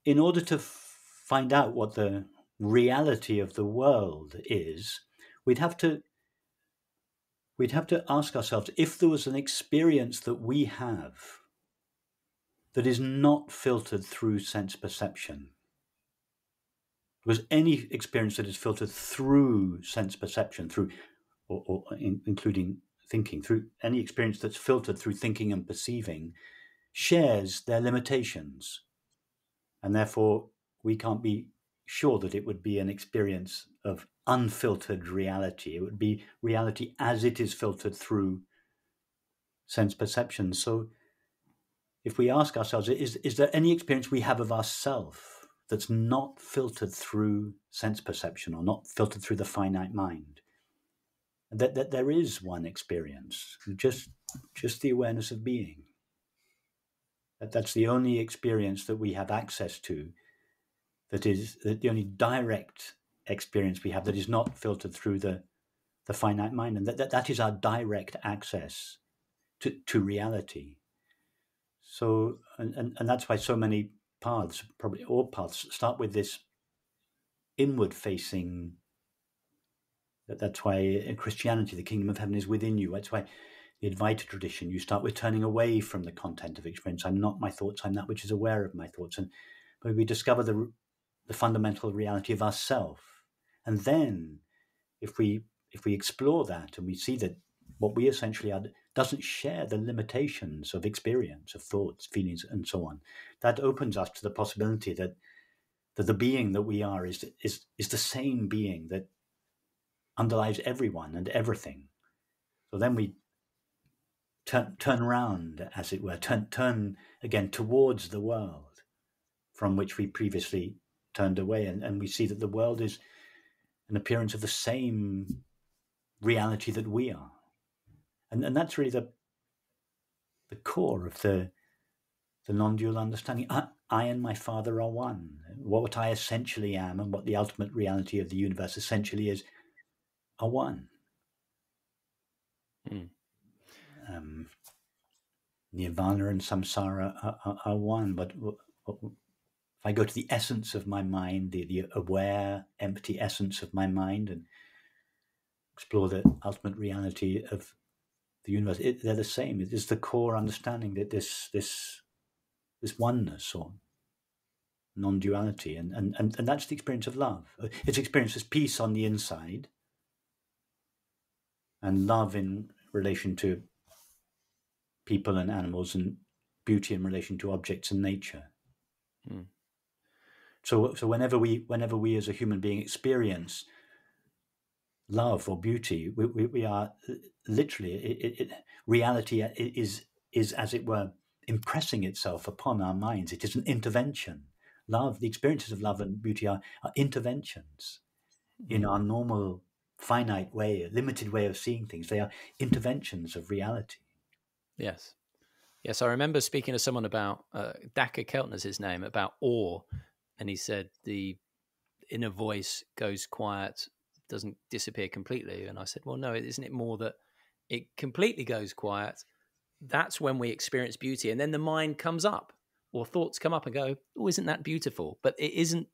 in order to find out what the reality of the world is, we'd have to ask ourselves, if there was an experience that we have that is not filtered through sense perception, because any experience that is filtered through sense perception, through including thinking, through any experience that's filtered through thinking and perceiving, shares their limitations, and therefore we can't be sure that it would be an experience of unfiltered reality. It would be reality as it is filtered through sense perception. So if we ask ourselves, is there any experience we have of ourself that's not filtered through sense perception or not filtered through the finite mind? That there is one experience, just the awareness of being. That's the only experience that we have access to, that is the only direct experience we have that is not filtered through the finite mind. And that is our direct access to reality. So, and that's why so many paths, probably all paths, start with this inward facing. That's why in Christianity, the kingdom of heaven is within you. That's why the Advaita tradition, you start with turning away from the content of experience. I'm not my thoughts, I'm that which is aware of my thoughts. And but we discover the fundamental reality of ourself. And then if we explore that and we see that what we essentially are doesn't share the limitations of experience, of thoughts, feelings, and so on, that opens us to the possibility that the being that we are is the same being that underlies everyone and everything. So then we turn around, as it were, turn again towards the world from which we previously turned away, and we see that the world is an appearance of the same reality that we are. And that's really the core of the non-dual understanding. I and my Father are one. What I essentially am and what the ultimate reality of the universe essentially is are one. Nirvana and samsara are one. But if I go to the essence of my mind, the aware, empty essence of my mind, and explore the ultimate reality of the universe, they're the same. It is the core understanding that this oneness or non-duality, and that's the experience of love. It's experience as peace on the inside, and love in relation to people and animals, and beauty in relation to objects and nature. So whenever we as a human being experience love or beauty, we are literally reality is as it were impressing itself upon our minds. It is an intervention. Love, the experiences of love and beauty are interventions in our normal finite way, a limited way of seeing things. They are interventions of reality. Yes. Yes, I remember speaking to someone about, Daka Keltner's his name, about awe. And he said the inner voice goes quiet, doesn't disappear completely. And I said, well, no, isn't it more that it completely goes quiet? That's when we experience beauty. And then the mind comes up, or thoughts come up and go, oh, isn't that beautiful? But it isn't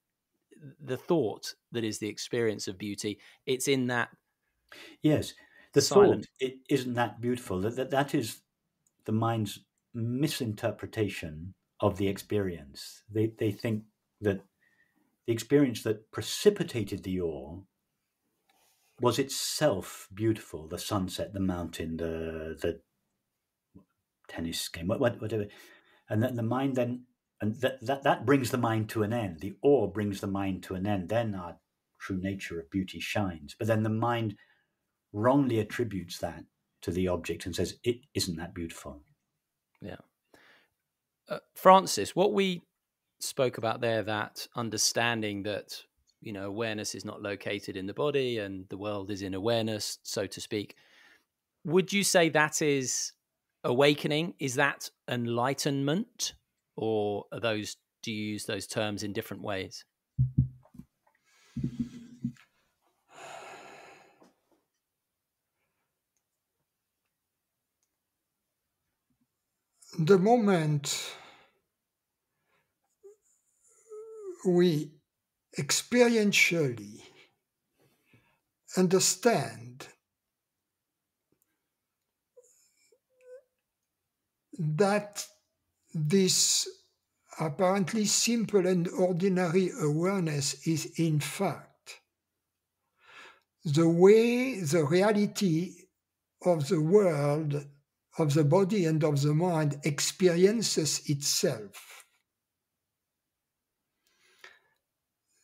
the thought that is the experience of beauty. It's in that. Yes, the silent. thought, it isn't that beautiful. That is the mind's misinterpretation of the experience. They think that the experience that precipitated the awe was itself beautiful. The sunset, the mountain, the tennis game, whatever. And then the mind then, and that brings the mind to an end. The awe brings the mind to an end. Then our true nature of beauty shines. But then the mind wrongly attributes that to the object and says, it isn't that beautiful. Yeah. Francis, what we spoke about there, that understanding that, awareness is not located in the body and the world is in awareness, so to speak. Would you say that is awakening? Is that enlightenment? Or do you use those terms in different ways? The moment we experientially understand that this apparently simple and ordinary awareness is in fact the way the reality of the world, of the body and of the mind experiences itself.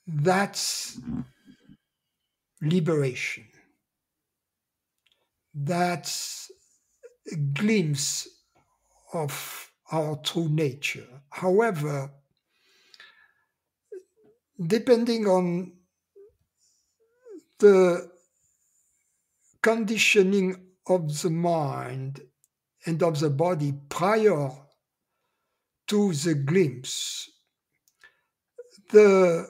That's liberation. That's a glimpse of our true nature. However, depending on the conditioning of the mind and of the body prior to the glimpse, the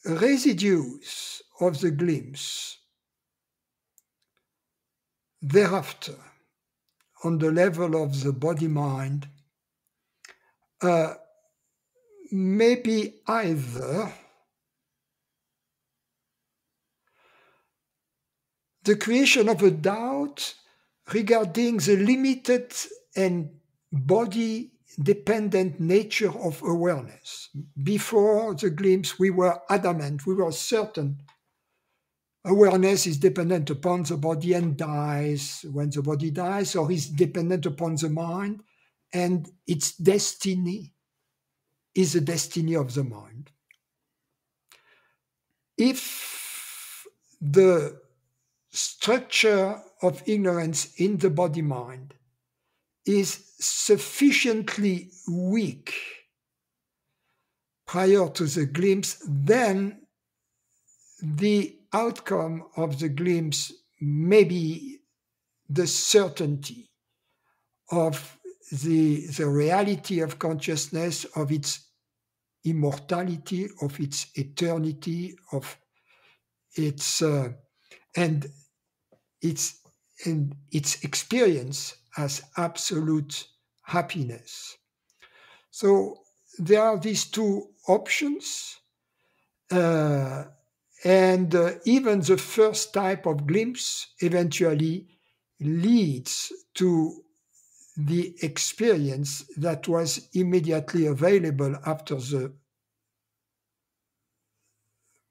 residues of the glimpse thereafter, on the level of the body-mind, may be either the creation of a doubt regarding the limited and body-dependent nature of awareness. Before the glimpse, we were adamant, we were certain awareness is dependent upon the body and dies when the body dies, or is dependent upon the mind, and its destiny is the destiny of the mind. If the structure of ignorance in the body-mind is sufficiently weak prior to the glimpse, then the outcome of the glimpse may be the certainty of the reality of consciousness, of its immortality, of its eternity, of its and its experience as absolute happiness. So there are these two options, and even the first type of glimpse eventually leads to the experience that was immediately available after the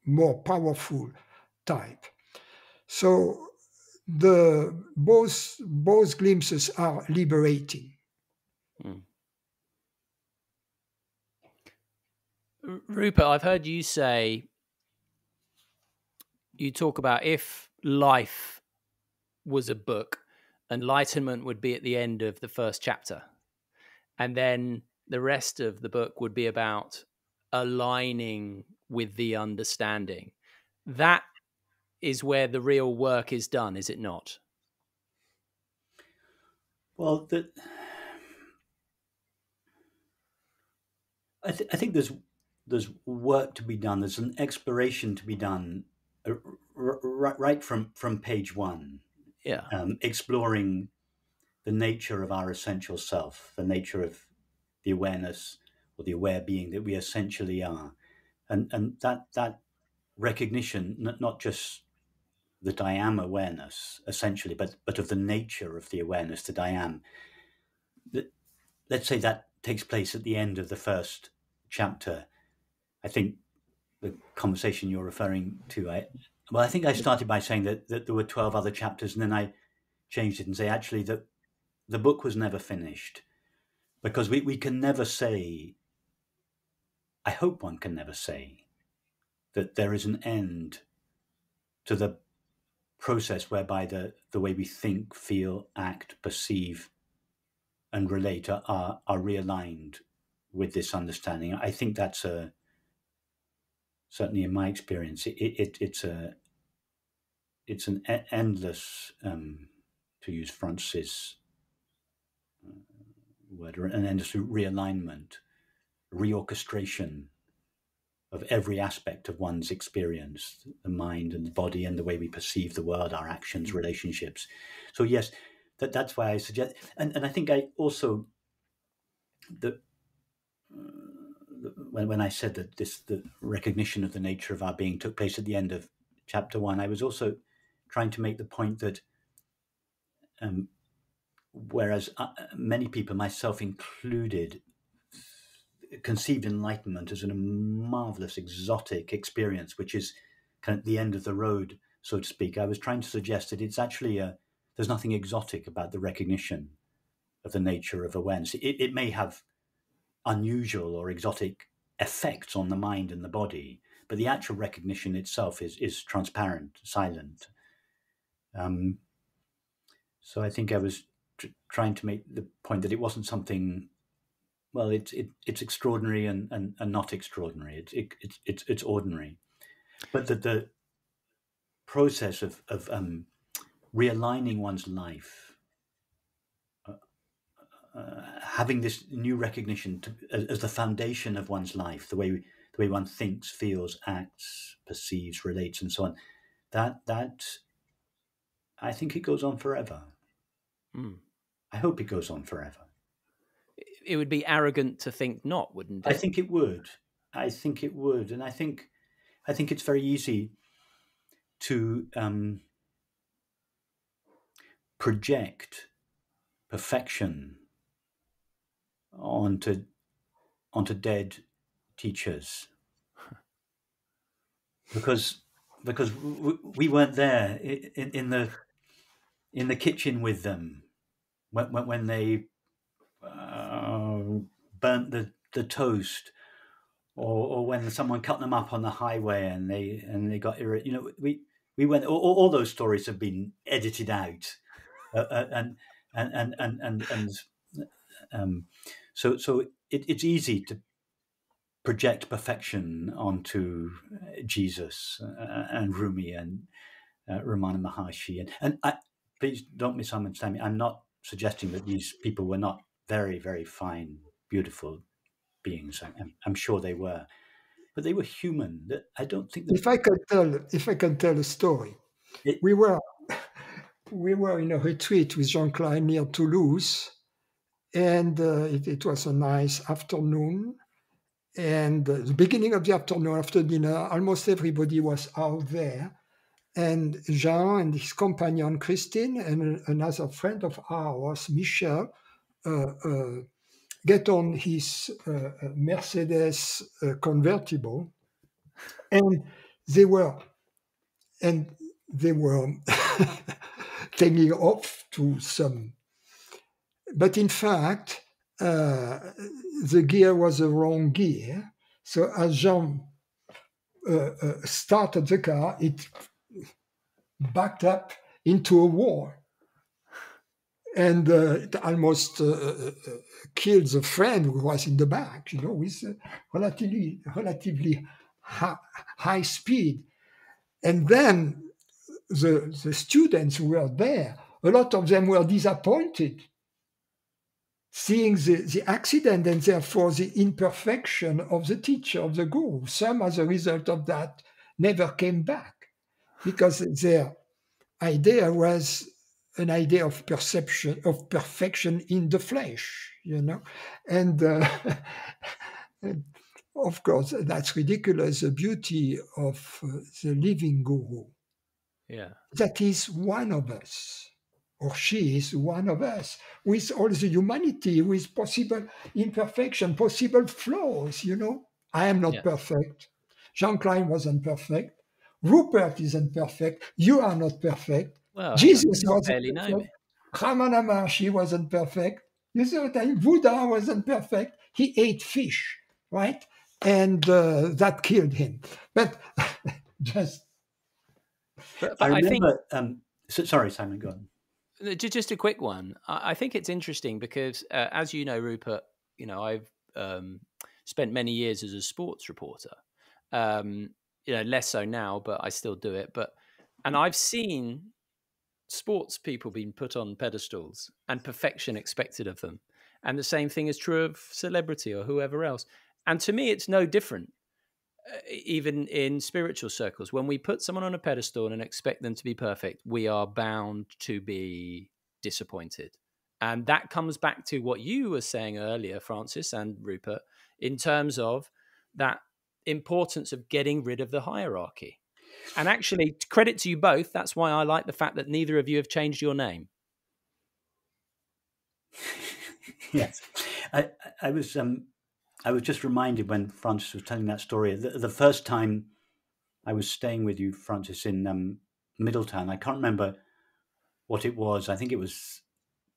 more powerful type. So both glimpses are liberating. Rupert, I've heard you talk about if life was a book, enlightenment would be at the end of the first chapter. And then the rest of the book would be about aligning with the understanding. That is where the real work is done, is it not? Well, I think there's work to be done. There's an exploration to be done right from page one. Yeah. Exploring the nature of our essential self, the nature of the awareness or the aware being that we essentially are, and that recognition, not just that I am awareness essentially, but of the nature of the awareness that I am. Let's say that takes place at the end of the first chapter. I think the conversation you're referring to, I think I started by saying that there were 12 other chapters, and then I changed it and say actually that the book was never finished, because we can never say, I hope one can never say, that there is an end to the process whereby the way we think, feel, act, perceive, and relate are realigned with this understanding. I think that's certainly in my experience, it's an endless, to use Francis' word, an endless realignment, reorchestration of every aspect of one's experience, the mind and the body and the way we perceive the world, our actions, relationships. So yes, that's why I suggest, and I think I also, when I said that the recognition of the nature of our being took place at the end of chapter one, I was also trying to make the point that whereas many people, myself included, conceived enlightenment as a marvelous exotic experience, which is kind of the end of the road, so to speak, I was trying to suggest that it's actually there's nothing exotic about the recognition of the nature of awareness. It may have unusual or exotic effects on the mind and the body, but the actual recognition itself is transparent, silent. So I think I was trying to make the point that it wasn't something, well, it's extraordinary and not extraordinary. It's ordinary, but that the process of realigning one's life, having this new recognition as the foundation of one's life, the way one thinks, feels, acts, perceives, relates, and so on, that I think it goes on forever. I hope it goes on forever. It would be arrogant to think not, wouldn't it? I think it would, and I think it's very easy to project perfection onto dead teachers, because we weren't there in the kitchen with them when they burnt the toast, or when someone cut them up on the highway and they got irritated. We went. All those stories have been edited out, so it's easy to project perfection onto Jesus and Rumi and Ramana Maharshi, and please don't misunderstand me. I'm not suggesting that these people were not very, very fine, beautiful beings. I'm sure they were, but they were human. I don't think that If I can tell a story, we were in a retreat with Jean Klein near Toulouse, and it was a nice afternoon. And the beginning of the afternoon, after dinner, almost everybody was out there. And Jean and his companion Christine and another friend of ours, Michel, get on his Mercedes convertible, and they were taking off to some. But in fact, the gear was the wrong gear. So as Jean started the car, it backed up into a wall, and it almost killed the friend who was in the back, with relatively high speed. And then the students who were there, a lot of them were disappointed seeing the accident and therefore the imperfection of the teacher, of the guru. Some, as a result of that, never came back because their idea was an idea of perception, of perfection in the flesh, and of course, that's ridiculous, the beauty of the living guru. Yeah. That is one of us, or she is one of us, with all the humanity, with possible imperfection, possible flaws, I am not perfect. Jean Klein wasn't perfect. Rupert isn't perfect. You are not perfect. Well, Jesus wasn't barely know perfect. me. Ramana Maharshi wasn't perfect. You see what I mean? Buddha wasn't perfect. He ate fish, right? And that killed him. But just... But I remember... think, sorry, Simon, go on. Just a quick one. I think it's interesting because, as you know, Rupert, I've spent many years as a sports reporter. Less so now, but I still do it. And I've seen sports people being put on pedestals and perfection expected of them. And the same thing is true of celebrity or whoever else. And to me, it's no different. Even in spiritual circles, when we put someone on a pedestal and expect them to be perfect, we are bound to be disappointed. And that comes back to what you were saying earlier, Francis and Rupert, in terms of that importance of getting rid of the hierarchy. And actually, credit to you both. That's why I like the fact that neither of you have changed your name. Yes. I was just reminded when Francis was telling that story, the first time I was staying with you, Francis, in Middletown. I can't remember what it was. I think it was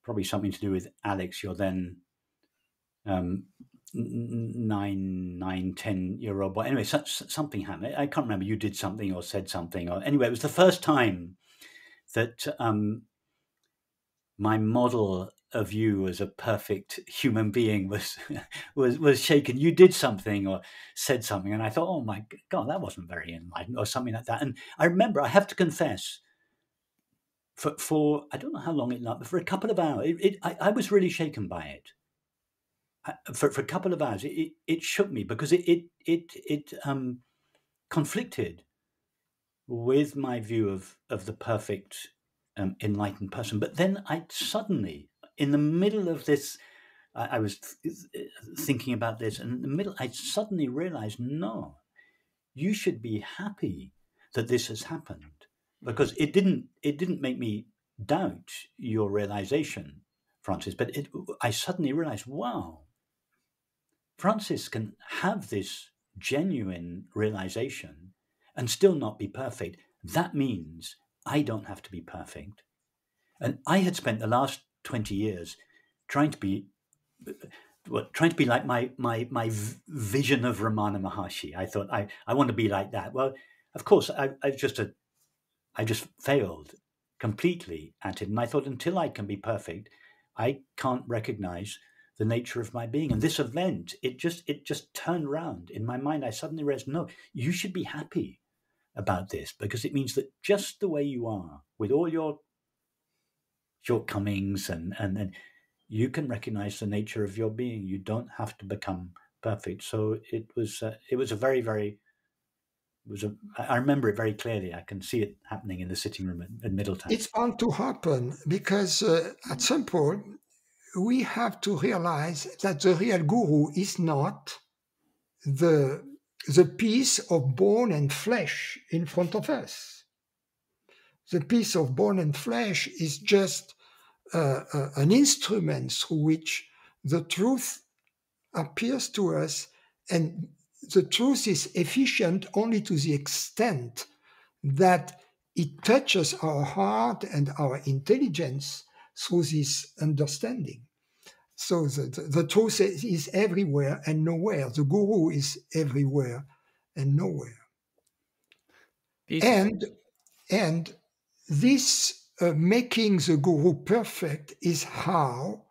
probably something to do with Alex, your then 10-year-old boy. Anyway, something happened. I can't remember. You did something or said something. Or anyway, it was the first time that my model of you as a perfect human being was shaken. You did something or said something, and I thought, oh my God, that wasn't very enlightened, or something like that. And I remember, I have to confess, for I don't know how long it lasted, but for a couple of hours, I was really shaken by it. For a couple of hours, it shook me because it conflicted with my view of the perfect enlightened person. But then I suddenly, in the middle of this, I was thinking about this, and in the middle, I suddenly realized, no, you should be happy that this has happened, because it didn't make me doubt your realization, Francis. But I suddenly realized, wow, Francis can have this genuine realization and still not be perfect. That means I don't have to be perfect. And I had spent the last 20 years trying to be like my vision of Ramana Maharshi. I thought I want to be like that. Well, of course, I just failed completely at it. And I thought, until I can be perfect, I can't recognize the nature of my being. And this event, it just turned around in my mind. I suddenly realized, no, you should be happy about this, because it means that just the way you are, with all your shortcomings, and you can recognize the nature of your being. You don't have to become perfect. So it was a very, very, I remember it very clearly. I can see it happening in the sitting room in Middletown. It's bound to happen because at some point we have to realize that the real guru is not the piece of bone and flesh in front of us. The piece of bone and flesh is just an instrument through which the truth appears to us, and the truth is efficient only to the extent that it touches our heart and our intelligence through this understanding. So the truth is everywhere and nowhere. The guru is everywhere and nowhere. Beautiful. And this making the guru perfect is how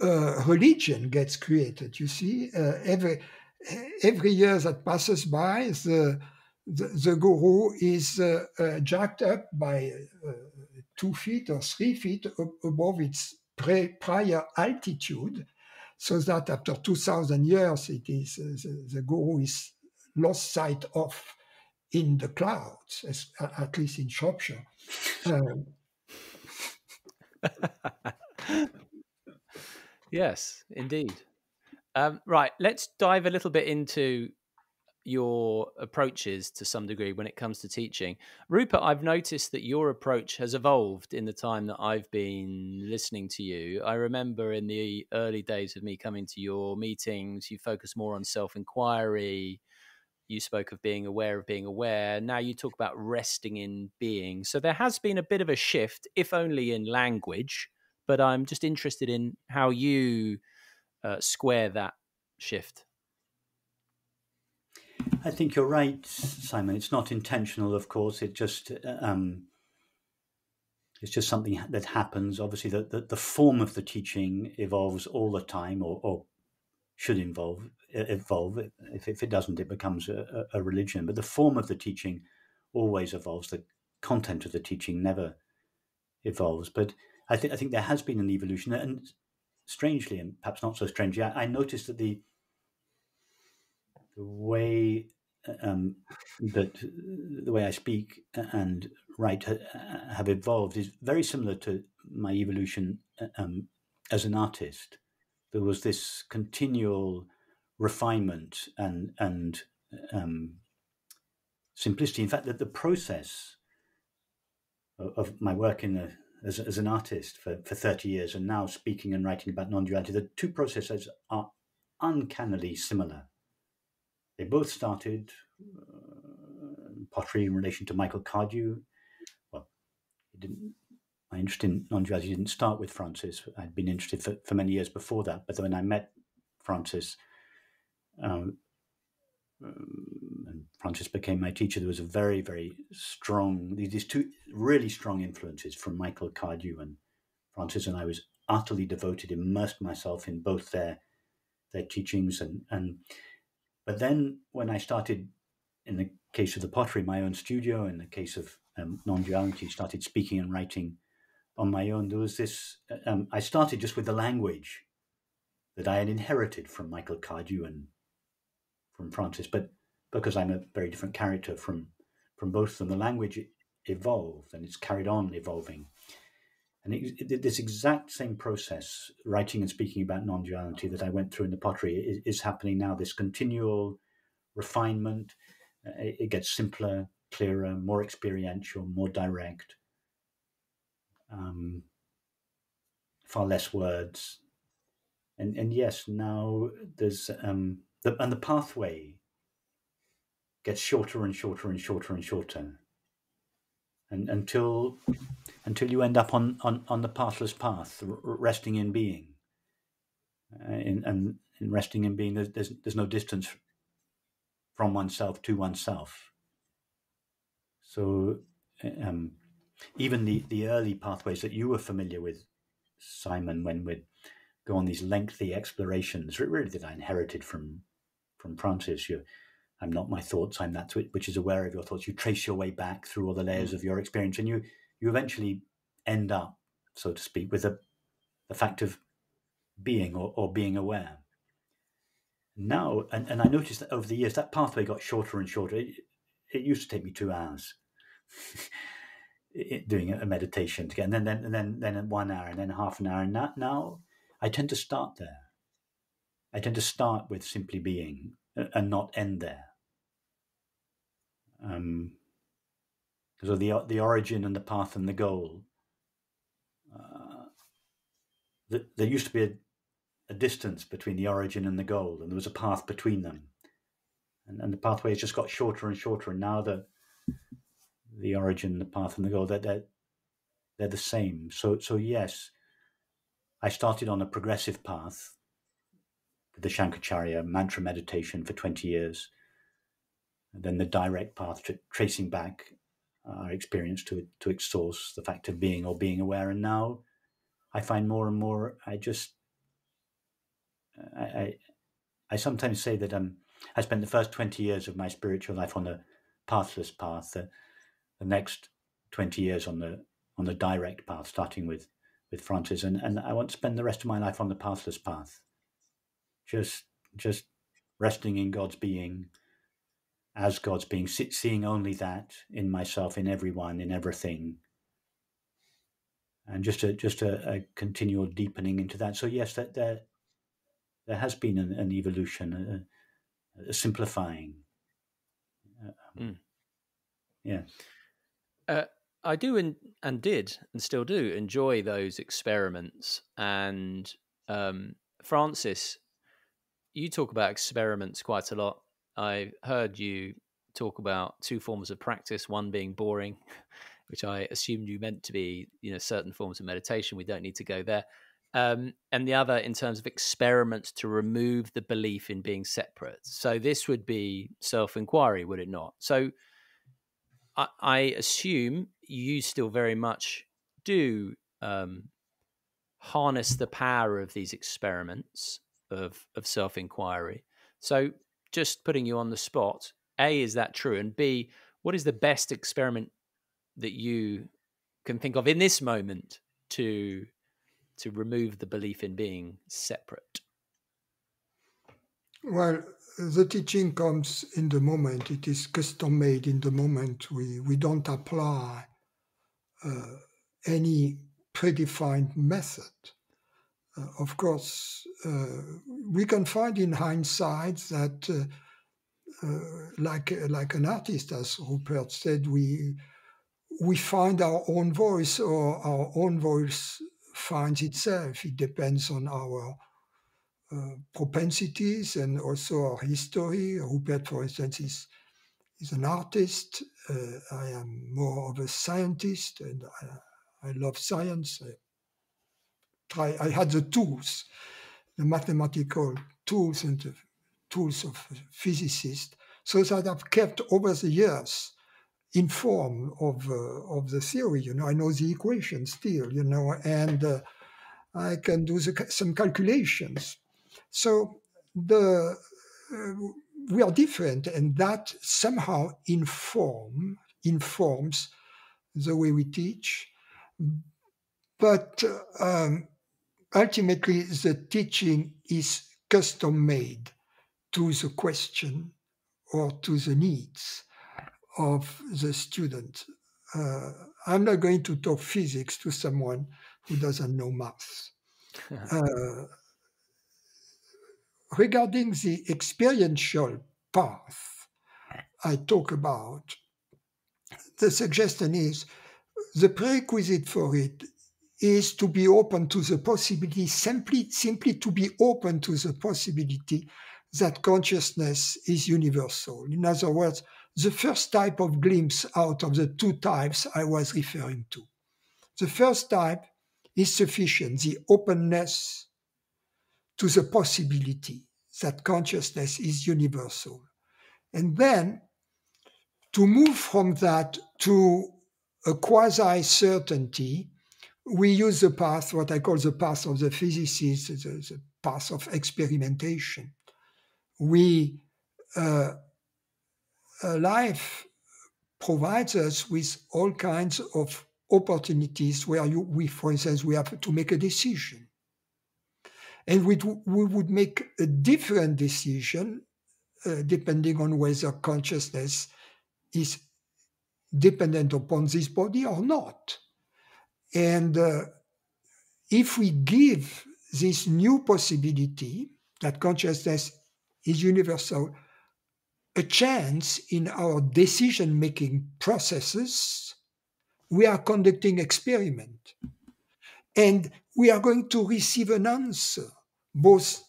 religion gets created. You see, every year that passes by, the guru is jacked up by 2 feet or 3 feet above its prior altitude, so that after 2,000 years, it is the guru is lost sight of in the clouds, at least in Shropshire. Yes, indeed. Right, let's dive a little bit into your approaches to some degree when it comes to teaching. Rupert, I've noticed that your approach has evolved in the time that I've been listening to you. I remember in the early days of me coming to your meetings, you focus more on self-inquiry. You spoke of being aware of being aware. Now you talk about resting in being. So there has been a bit of a shift, if only in language, but I'm just interested in how you square that shift. I think you're right, Simon. It's not intentional, of course. It's just something that happens. Obviously, the form of the teaching evolves all the time, or should evolve. If it doesn't, it becomes a religion. But the form of the teaching always evolves. The content of the teaching never evolves. But I think there has been an evolution, and strangely, and perhaps not so strangely, I noticed that the way that the way I speak and write have evolved is very similar to my evolution as an artist. There was this continual refinement and simplicity. In fact, that the process of my work as an artist for 30 years and now speaking and writing about non-duality, the two processes are uncannily similar. They both started pottery in relation to Michael Cardew. Well, my interest in non-duality didn't start with Francis. I'd been interested for many years before that. But when I met Francis, and Francis became my teacher, there was a very, very strong, these two really strong influences from Michael Cardew and Francis, and I was utterly devoted, immersed myself in both their teachings. But then when I started, in the case of the pottery, my own studio, in the case of non-duality, started speaking and writing on my own, there was this, I started just with the language that I had inherited from Michael Cardew and from Francis, but because I'm a very different character from both of them, the language evolved and it's carried on evolving. And this exact same process, writing and speaking about non-duality, that I went through in the pottery is happening now, this continual refinement. It gets simpler, clearer, more experiential, more direct, far less words. And yes, now there's the pathway gets shorter and shorter and shorter and shorter, and until you end up on the pathless path, resting in being. And in resting in being, there's no distance from oneself to oneself. So even the early pathways that you were familiar with, Simon, when we'd go on these lengthy explorations, really that I inherited from Francis. I'm not my thoughts, I'm that which is aware of your thoughts. You trace your way back through all the layers of your experience, and you eventually end up, so to speak, with the fact of being or being aware. Now, and I noticed that over the years, that pathway got shorter and shorter. It used to take me 2 hours doing a meditation to get, and then 1 hour, and then half an hour. And now I tend to start there. I tend to start with simply being and not end there. So the origin and the path and the goal. There used to be a distance between the origin and the goal, and there was a path between them. And the pathway has just got shorter and shorter. And now the origin, the path, and the goal, they're the same. So yes, I started on a progressive path with the Shankaracharya mantra meditation for 20 years. And then the direct path to tracing back our experience to its source, the fact of being or being aware. And now I find more and more, I sometimes say that I spent the first 20 years of my spiritual life on pathless path, the next 20 years on the direct path, starting with Francis, and I want to spend the rest of my life on the pathless path, just resting in God's being, as God's being, seeing only that in myself, in everyone, in everything, and just a continual deepening into that. So yes, that there has been an evolution, a simplifying. Yes. I do and did and still do enjoy those experiments. And Francis, you talk about experiments quite a lot. I heard you talk about two forms of practice, one being boring, which I assumed you meant to be, certain forms of meditation. We don't need to go there. And the other in terms of experiments to remove the belief in being separate. So this would be self-inquiry, would it not? So I assume you still very much do harness the power of these experiments of self-inquiry. So just putting you on the spot, A, is that true? And B, what is the best experiment that you can think of in this moment to remove the belief in being separate? Well, the teaching comes in the moment. It is custom made in the moment. We don't apply any predefined method. Of course, we can find in hindsight that, like an artist, as Rupert said, we find our own voice, or our own voice finds itself. It depends on our propensities and also our history. Rupert, for instance, is an artist. I am more of a scientist, and I love science. I had the tools, the mathematical tools and the tools of physicists, so that I've kept over the years informed of the theory. I know the equations still, and I can do some calculations. So we are different, and that somehow informs the way we teach. But ultimately, the teaching is custom-made to the question or to the needs of the student. I'm not going to talk physics to someone who doesn't know math. Regarding the experiential path I talk about, the suggestion is the prerequisite for it is to be open to the possibility, simply to be open to the possibility that consciousness is universal. In other words, the first type of glimpse out of the two types I was referring to. The first type is sufficient, the openness to the possibility that consciousness is universal. And then to move from that to a quasi-certainty, we use the path, what I call the path of the physicist, the path of experimentation. Life provides us with all kinds of opportunities where for instance, we have to make a decision. And we would make a different decision depending on whether consciousness is dependent upon this body or not. And if we give this new possibility that consciousness is universal a chance in our decision-making processes, we are conducting experiment. And we are going to receive an answer, both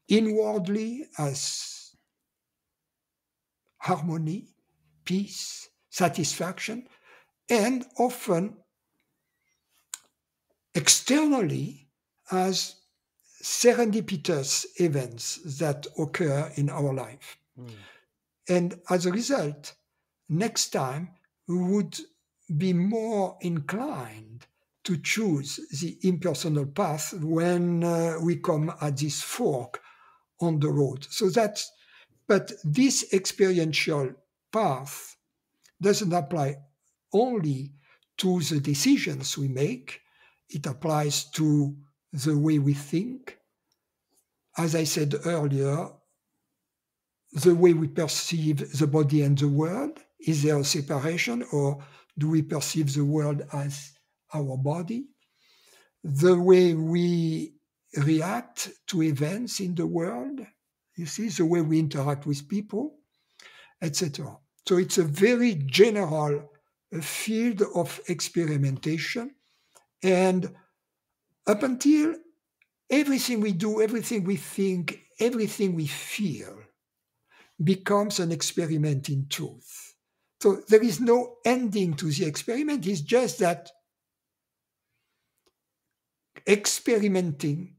inwardly as harmony, peace, satisfaction, and often externally as serendipitous events that occur in our life. And as a result, next time we would be more inclined to choose the impersonal path when we come at this fork on the road. But this experiential path doesn't apply only to the decisions we make, it applies to the way we think. As I said earlier, the way we perceive the body and the world. Is there a separation, or do we perceive the world as our body? The way we react to events in the world, you see, the way we interact with people, etc. So it's a very general field of experimentation. And up until everything we do, everything we think, everything we feel becomes an experiment in truth. So there is no ending to the experiment. It's just that experimenting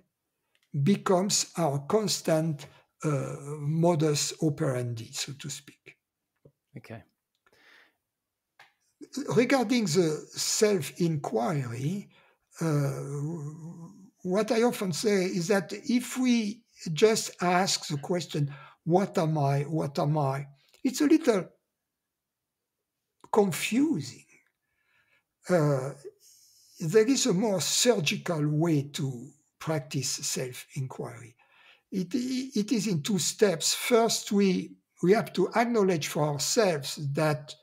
becomes our constant modus operandi, so to speak. Okay. Regarding the self-inquiry, what I often say is that if we just ask the question, what am I? What am I? It's a little confusing. There is a more surgical way to practice self-inquiry. It is in two steps. First, we have to acknowledge for ourselves that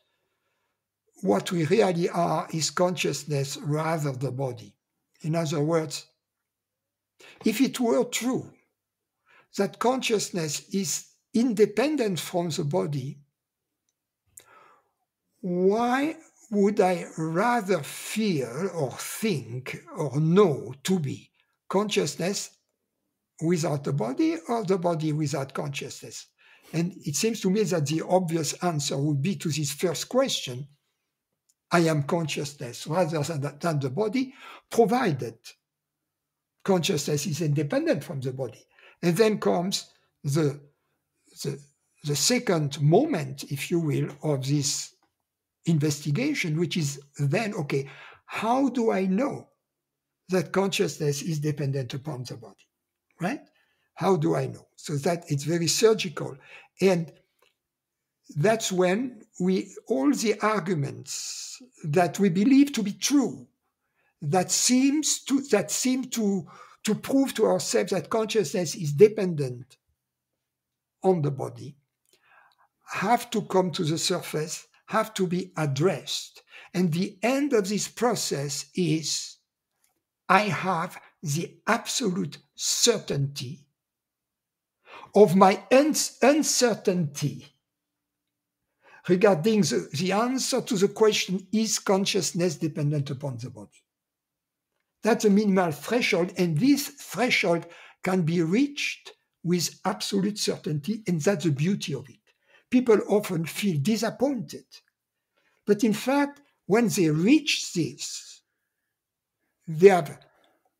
what we really are is consciousness rather than the body. In other words, if it were true that consciousness is independent from the body, why would I rather feel or think or know to be consciousness without the body or the body without consciousness? And it seems to me that the obvious answer would be to this first question, I am consciousness rather than the body, provided consciousness is independent from the body. And then comes the second moment, if you will, of this investigation, which is then, okay, how do I know that consciousness is dependent upon the body, right? How do I know? So that it's very surgical. And that's when all the arguments that we believe to be true, that seem to prove to ourselves that consciousness is dependent on the body, have to come to the surface, have to be addressed. And the end of this process is I have the absolute certainty of my uncertainty regarding the answer to the question, is consciousness dependent upon the body? That's a minimal threshold, and this threshold can be reached with absolute certainty, and that's the beauty of it. People often feel disappointed, but in fact, when they reach this, they have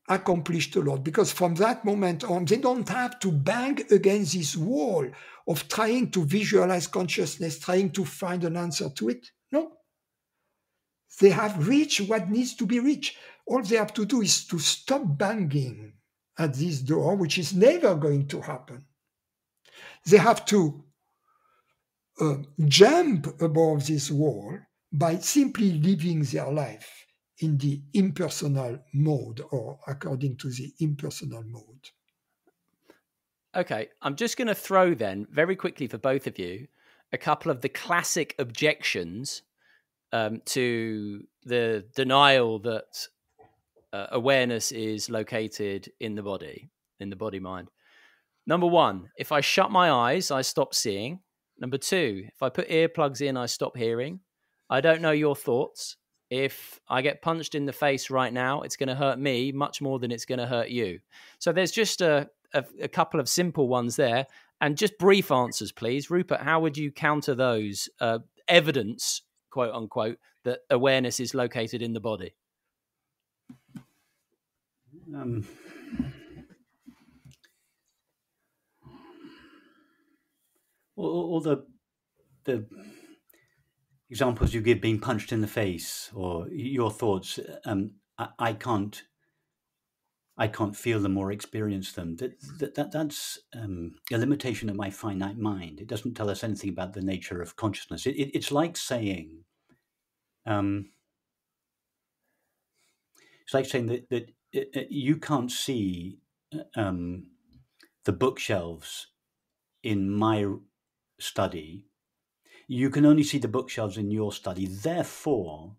accomplished a lot, because from that moment on, they don't have to bang against this wall of trying to visualize consciousness, trying to find an answer to it. No. They have reached what needs to be reached. All they have to do is to stop banging at this door, which is never going to happen. They have to jump above this wall by simply living their life in the impersonal mode, or according to the impersonal mode. Okay, I'm just going to throw then, very quickly for both of you, a couple of the classic objections to the denial that awareness is located in the body-mind. Number one, if I shut my eyes, I stop seeing. Number two, if I put earplugs in, I stop hearing. I don't know your thoughts. If I get punched in the face right now, it's going to hurt me much more than it's going to hurt you. So there's just a couple of simple ones there. And just brief answers, please. Rupert, how would you counter those evidence, quote unquote, that awareness is located in the body? All the examples you give, being punched in the face, or your thoughts, I can't I can't feel them or experience them. That's a limitation of my finite mind. It doesn't tell us anything about the nature of consciousness. It's like saying, that you can't see the bookshelves in my study. You can only see the bookshelves in your study. Therefore,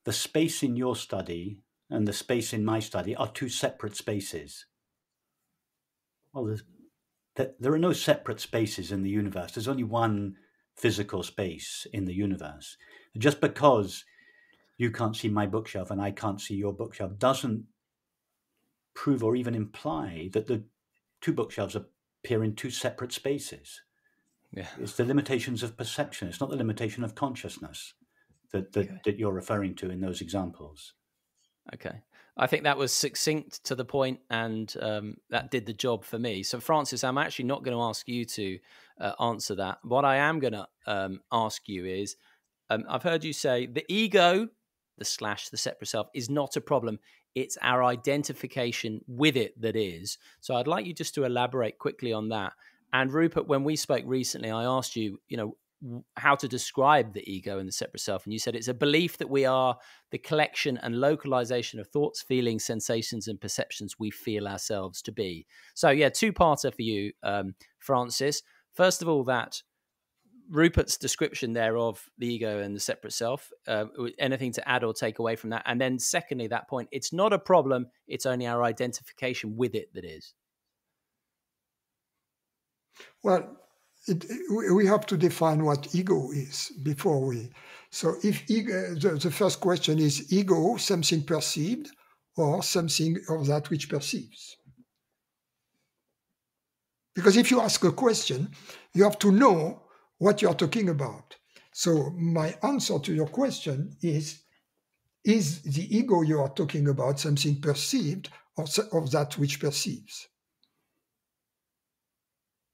the space in your study and the space in my study are two separate spaces. Well, there are no separate spaces in the universe. There's only one physical space in the universe. Just because you can't see my bookshelf and I can't see your bookshelf doesn't prove or even imply that the two bookshelves appear in two separate spaces. Yeah. It's the limitations of perception. It's not the limitation of consciousness that you're referring to in those examples. Okay. I think that was succinct to the point, and that did the job for me. So, Francis, I'm actually not going to ask you to answer that. What I am going to ask you is, I've heard you say the ego, the separate self, is not a problem. It's our identification with it that is. So I'd like you just to elaborate quickly on that. And Rupert, when we spoke recently, I asked you, how to describe the ego and the separate self. And you said it's a belief that we are the collection and localization of thoughts, feelings, sensations, and perceptions we feel ourselves to be. So, yeah, two-parter for you, Francis. First of all, that Rupert's description there of the ego and the separate self, anything to add or take away from that? And then secondly, that point, it's not a problem, it's only our identification with it that is. Well, we have to define what ego is before we. So if ego, the first question is ego something perceived or something or that which perceives? Because if you ask a question, you have to know what you're talking about. So my answer to your question is the ego you are talking about something perceived or that which perceives?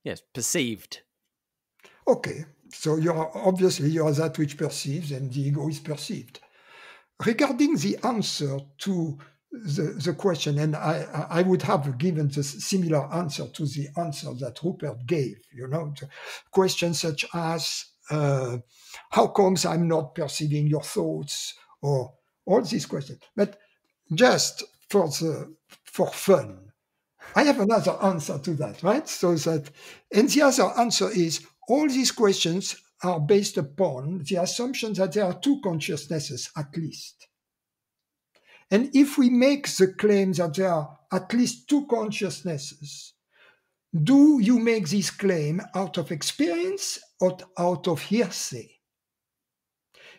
Yes, perceived. Okay, so you're that which perceives, and the ego is perceived. Regarding the answer to the question, and I would have given the similar answer to the answer that Rupert gave, the questions such as, how comes I'm not perceiving your thoughts, or all these questions. But just for fun, I have another answer to that, right? And the other answer is, all these questions are based upon the assumption that there are two consciousnesses at least. And if we make the claim that there are at least two consciousnesses, do you make this claim out of experience or out of hearsay?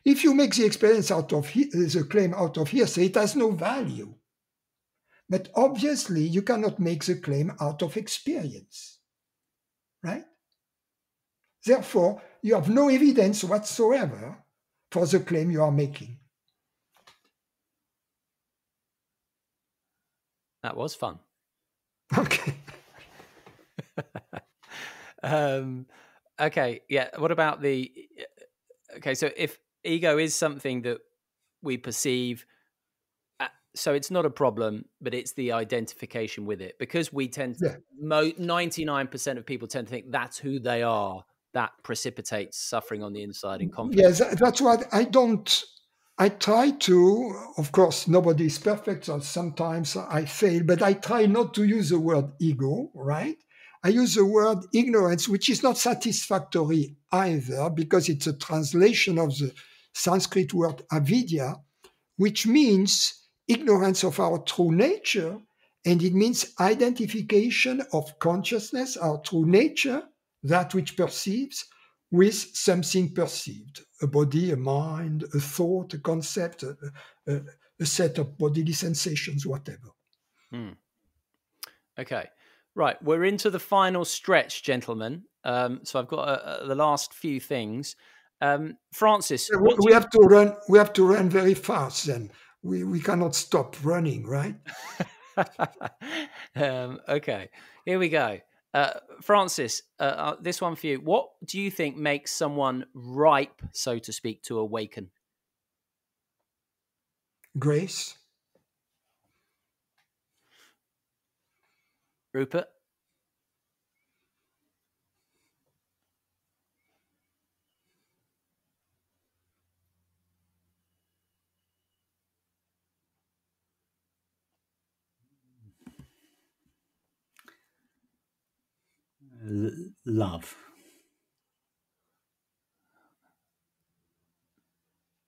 If you make the claim out of hearsay, it has no value. But obviously, you cannot make the claim out of experience, right? Therefore, you have no evidence whatsoever for the claim you are making. That was fun. Okay. Okay, yeah. What about so if ego is something that we perceive, so it's not a problem, but it's the identification with it, because we tend to, 99% of people tend to think that's who they are. That precipitates suffering on the inside and conflict. Yes, that's what I try to, of course, nobody is perfect, so sometimes I fail, but I try not to use the word ego, right? I use the word ignorance, which is not satisfactory either, because it's a translation of the Sanskrit word avidya, which means ignorance of our true nature, and it means identification of consciousness, our true nature, that which perceives, with something perceived, a body, a mind, a thought, a concept, a set of bodily sensations, whatever. Okay, right. We're into the final stretch, gentlemen. So I've got the last few things. Francis, we have to run. We have to run very fast. Then we cannot stop running, right? Okay, here we go. Francis, this one for you. What do you think makes someone ripe, so to speak, to awaken? Grace. Rupert? Love.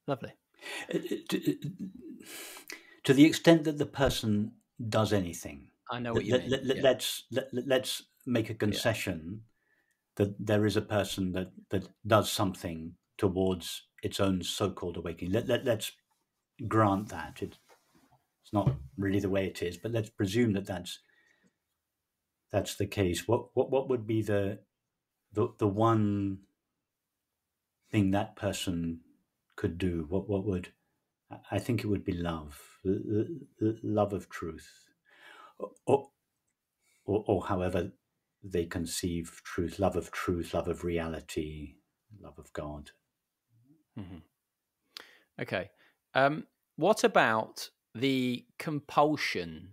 Lovely. To the extent that the person does anything, I know what you mean. let's make a concession that there is a person that does something towards its own so-called awakening. Let's grant that it's not really the way it is, but let's presume that that's the case. What would be the one thing that person could do? What would, I think it would be love, love of truth, or however they conceive truth, love of reality, love of God. Mm-hmm. Okay. What about the compulsion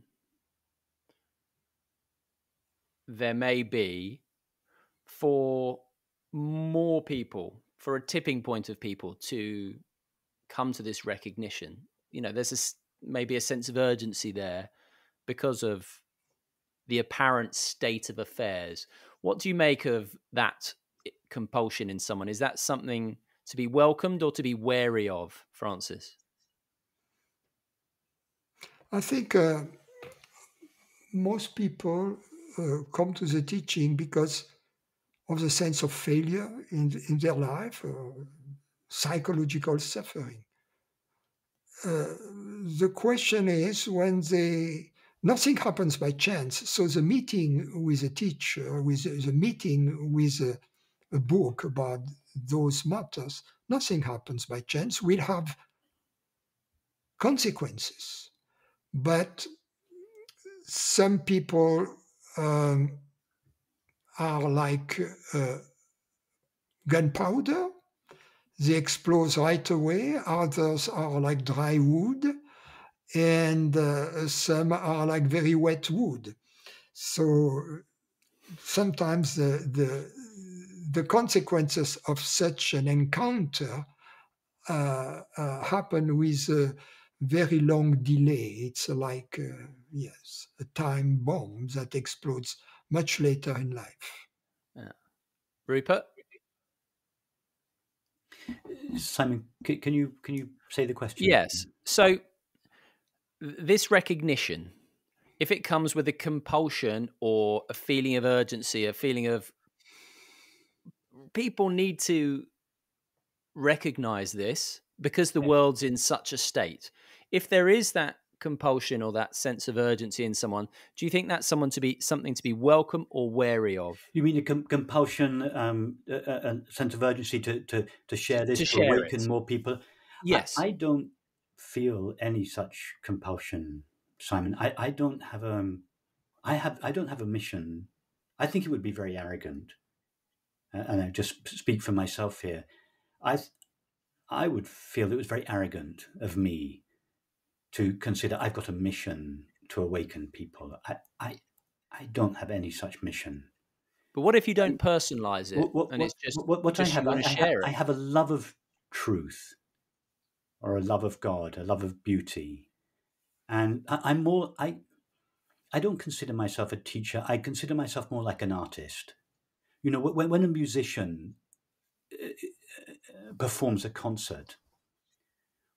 there may be for more people, for a tipping point of people to come to this recognition? You know, there's maybe a sense of urgency there because of the apparent state of affairs. What do you make of that compulsion in someone? Is that something to be welcomed or to be wary of, Francis? I think most people come to the teaching because of the sense of failure in their life, psychological suffering. The question is when nothing happens by chance. So the meeting with a teacher, with the meeting with a book about those matters, nothing happens by chance. We'll have consequences. But some people are like gunpowder. They explode right away. Others are like dry wood. And some are like very wet wood. So sometimes the consequences of such an encounter happen with a very long delay. It's like, a time bomb that explodes much later in life. Yeah. Rupert? Simon, can you say the question? Yes. So this recognition, if it comes with a compulsion or a feeling of urgency, a feeling of people need to recognize this because the world's in such a state. If there is that compulsion or that sense of urgency in someone, do you think that's something to be welcome or wary of? You mean a compulsion, a sense of urgency to share this, to awaken more people? Yes. I don't feel any such compulsion, Simon. I don't have I don't have a mission. I think it would be very arrogant, and I just speak for myself here. I would feel it was very arrogant of me to consider I've got a mission to awaken people. I don't have any such mission. But what if you don't personalize it it's just what just I have? you want to share it? I have a love of truth, or a love of God, a love of beauty, and I'm more. I don't consider myself a teacher. I consider myself more like an artist. You know, when a musician performs a concert,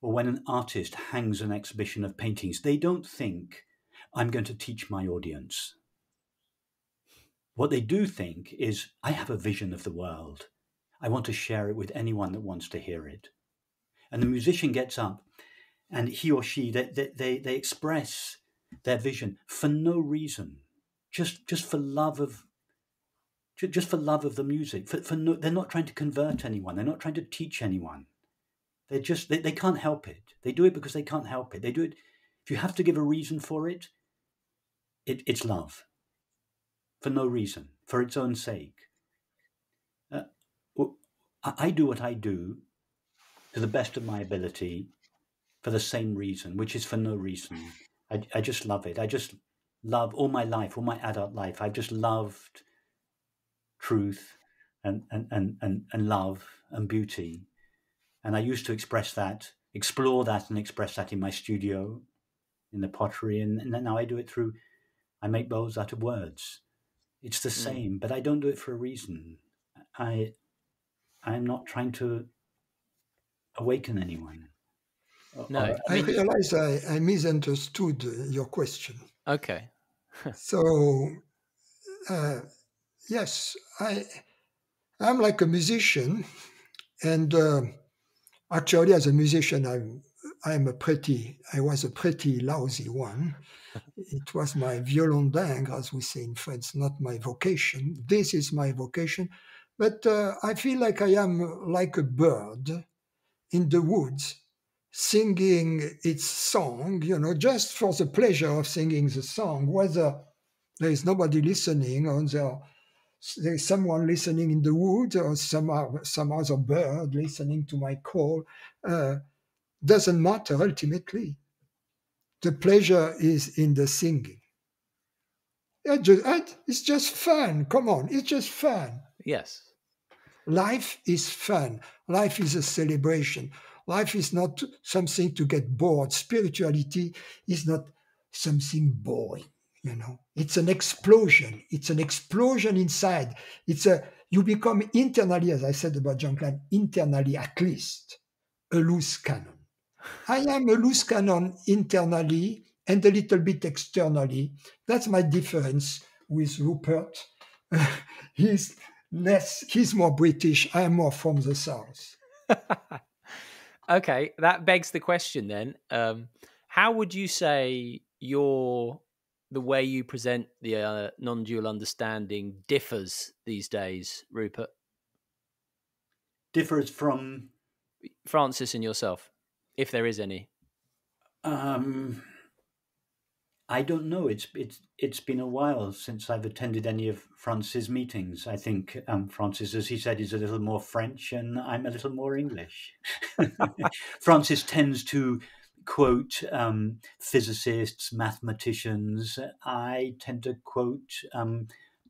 or when an artist hangs an exhibition of paintings, they don't think, I'm going to teach my audience. What they do think is, I have a vision of the world. I want to share it with anyone that wants to hear it. And the musician gets up and he or she, they express their vision for no reason, just for love of the music. They're not trying to convert anyone. They're not trying to teach anyone. They can't help it. They do it because they can't help it. They do it. If you have to give a reason for it, it's love. For no reason, for its own sake. I do what I do to the best of my ability for the same reason, which is for no reason. I just love it. love all my life, all my adult life. I've just loved truth and love and beauty. And I used to explore that and express that in my studio, in the pottery. And now I do it through, I make bowls out of words. It's the same, but I don't do it for a reason. I'm not trying to awaken anyone. No, I realize I misunderstood your question. Okay. So, yes, I'm like a musician, and actually, as a musician, I was a pretty lousy one. It was my violon dingue, as we say in France, not my vocation. This is my vocation, but I feel like I am like a bird in the woods, singing its song, just for the pleasure of singing the song, whether there is nobody listening or there's someone listening in the woods or some other bird listening to my call. Doesn't matter ultimately. The pleasure is in the singing. It's just fun. Come on, it's just fun. Yes. Life is fun. Life is a celebration. Life is not something to get bored. Spirituality is not something boring. It's an explosion. It's an explosion inside. You become internally, as I said about John Klein, internally at least a loose cannon. I am a loose cannon internally and a little bit externally. That's my difference with Rupert. He's more British. I am more from the South. Okay, that begs the question then. How would you say the way you present the non-dual understanding differs these days, Rupert? Differs from Francis and yourself, if there is any. I don't know. It's been a while since I've attended any of Francis' meetings. I think Francis, as he said, is a little more French and I'm a little more English. Francis tends to quote physicists, mathematicians. I tend to quote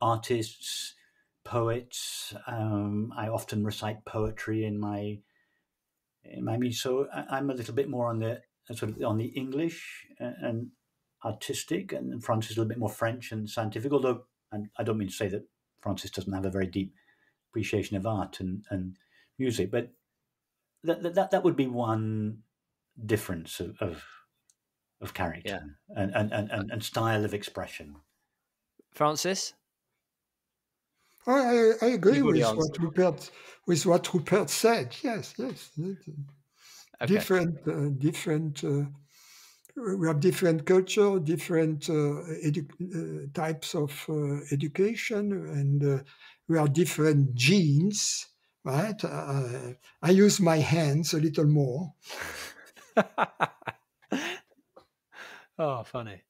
artists, poets. I often recite poetry in my meeting. So I'm a little bit more on the English and artistic, and Francis is a little bit more French and scientific, although I don't mean to say that Francis doesn't have a very deep appreciation of art and music, but that would be one difference of character and style of expression. Francis? I agree with what Rupert said. Yes. Okay. Different. We have different culture, different types of education, and we have different genes, right? I use my hands a little more. Oh, funny.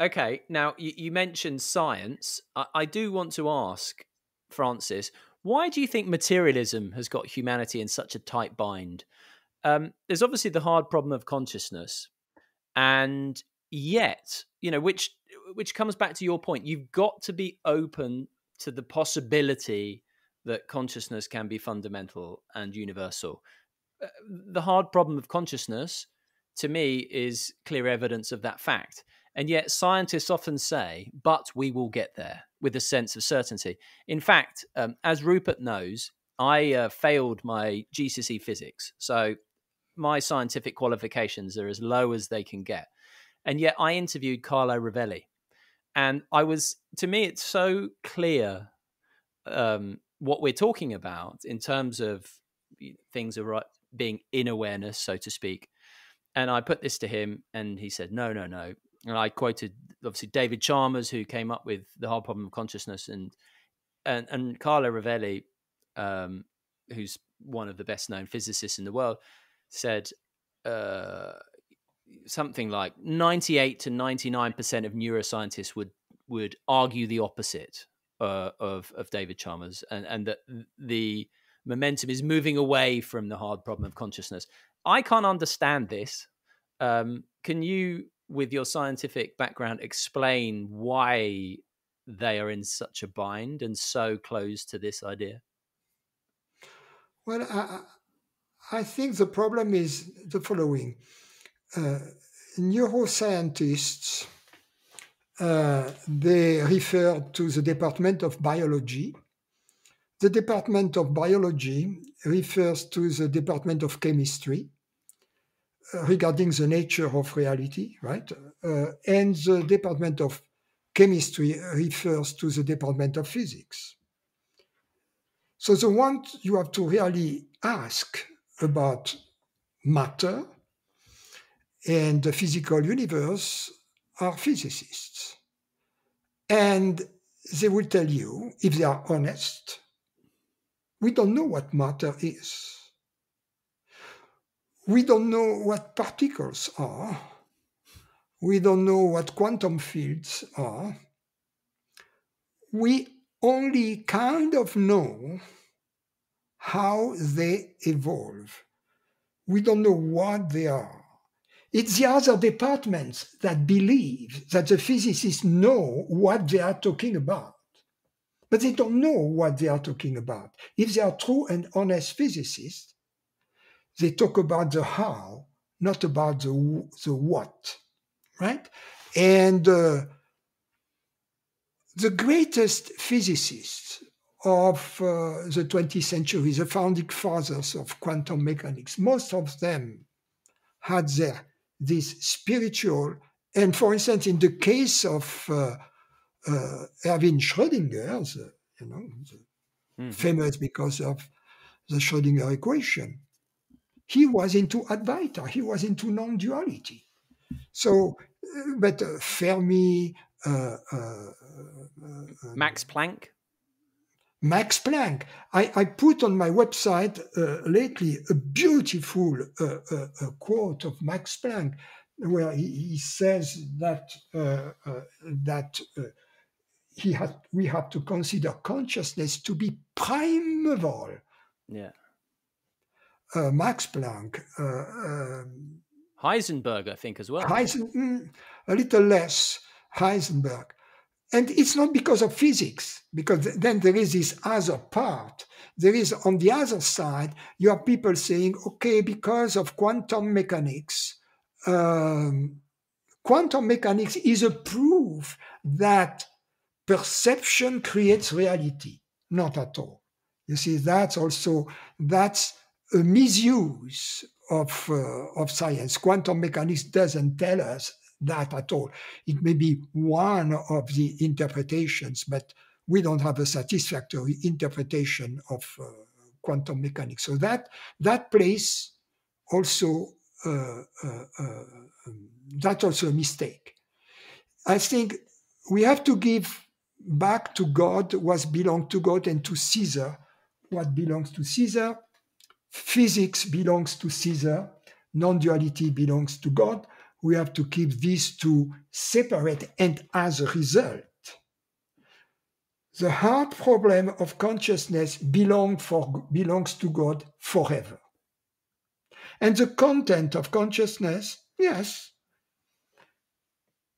Okay, now you mentioned science. I do want to ask, Francis, why do you think materialism has got humanity in such a tight bind? There's obviously the hard problem of consciousness, and yet, which comes back to your point. You've got to be open to the possibility that consciousness can be fundamental and universal. The hard problem of consciousness, to me, is clear evidence of that fact. And yet scientists often say, but we will get there with a sense of certainty. In fact, as Rupert knows, I failed my GCSE physics. So my scientific qualifications are as low as they can get. And yet I interviewed Carlo Rovelli. And to me, it's so clear what we're talking about in terms of things are being in awareness, so to speak. And I put this to him and he said, no. And I quoted, obviously, David Chalmers, who came up with the whole problem of consciousness, and Carlo Rovelli, who's one of the best known physicists in the world, said something like 98 to 99% of neuroscientists would argue the opposite of David Chalmers, and that the momentum is moving away from the hard problem of consciousness. I can't understand this. Can you with your scientific background, explain why they are in such a bind and so close to this idea? Well, I think the problem is the following. Neuroscientists, they refer to the Department of Biology. The Department of Biology refers to the Department of Chemistry regarding the nature of reality, right? And the Department of Chemistry refers to the Department of Physics. So the one you have to really ask about matter and the physical universe are physicists. And they will tell you, if they are honest, we don't know what matter is. We don't know what particles are. We don't know what quantum fields are. We only kind of know how they evolve. We don't know what they are. It's the other departments that believe that the physicists know what they are talking about. But they don't know what they are talking about. If they are true and honest physicists, they talk about the how, not about the what, right? And the greatest physicists of the 20th century, the founding fathers of quantum mechanics, most of them had this spiritual, and for instance, in the case of Erwin Schrödinger, famous because of the Schrödinger equation, he was into Advaita, he was into non-duality. So, but Fermi, Max Planck. Max Planck. I put on my website lately a beautiful quote of Max Planck, where he says that we have to consider consciousness to be primeval. Yeah. Max Planck. Heisenberg, I think, as well. A little less Heisenberg. And it's not because of physics, because then there is this other part. There is, on the other side, you have people saying, okay, because of quantum mechanics is a proof that perception creates reality. Not at all. You see, that's a misuse of science. Quantum mechanics doesn't tell us that at all. It may be one of the interpretations, but we don't have a satisfactory interpretation of quantum mechanics. So that place also that's also a mistake. I think we have to give back to God what belongs to God, and to Caesar what belongs to Caesar. Physics belongs to Caesar. Non-duality belongs to God. We have to keep these two separate, and as a result, the hard problem of consciousness belongs to God forever. And the content of consciousness, yes,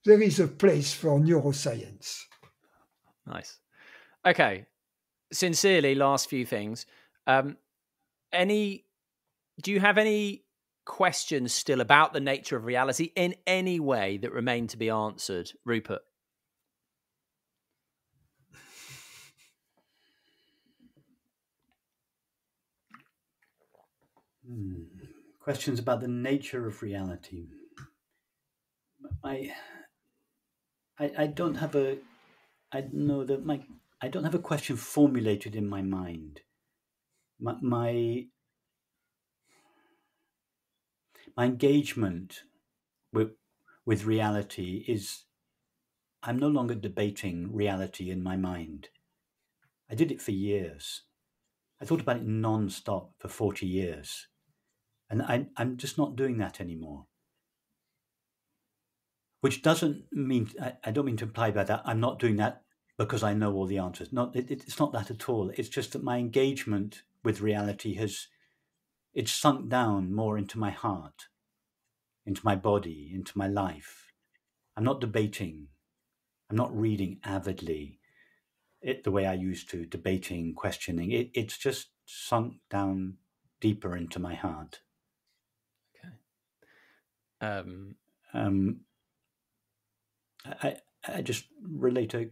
there is a place for neuroscience. Nice. Okay. Sincerely, last few things. Do you have any questions still about the nature of reality in any way that remain to be answered, Rupert? Questions about the nature of reality. I don't have a. I know that I don't have a question formulated in my mind. My engagement with reality is, I'm no longer debating reality in my mind. I did it for years. I thought about it non-stop for 40 years. And I'm just not doing that anymore. Which doesn't mean, I don't mean to imply by that I'm not doing that because I know all the answers. It's not that at all. It's just that my engagement with reality it's sunk down more into my heart, into my body, into my life. I'm not debating. I'm not reading avidly the way I used to, debating, questioning. It's just sunk down deeper into my heart. Okay. I just relate a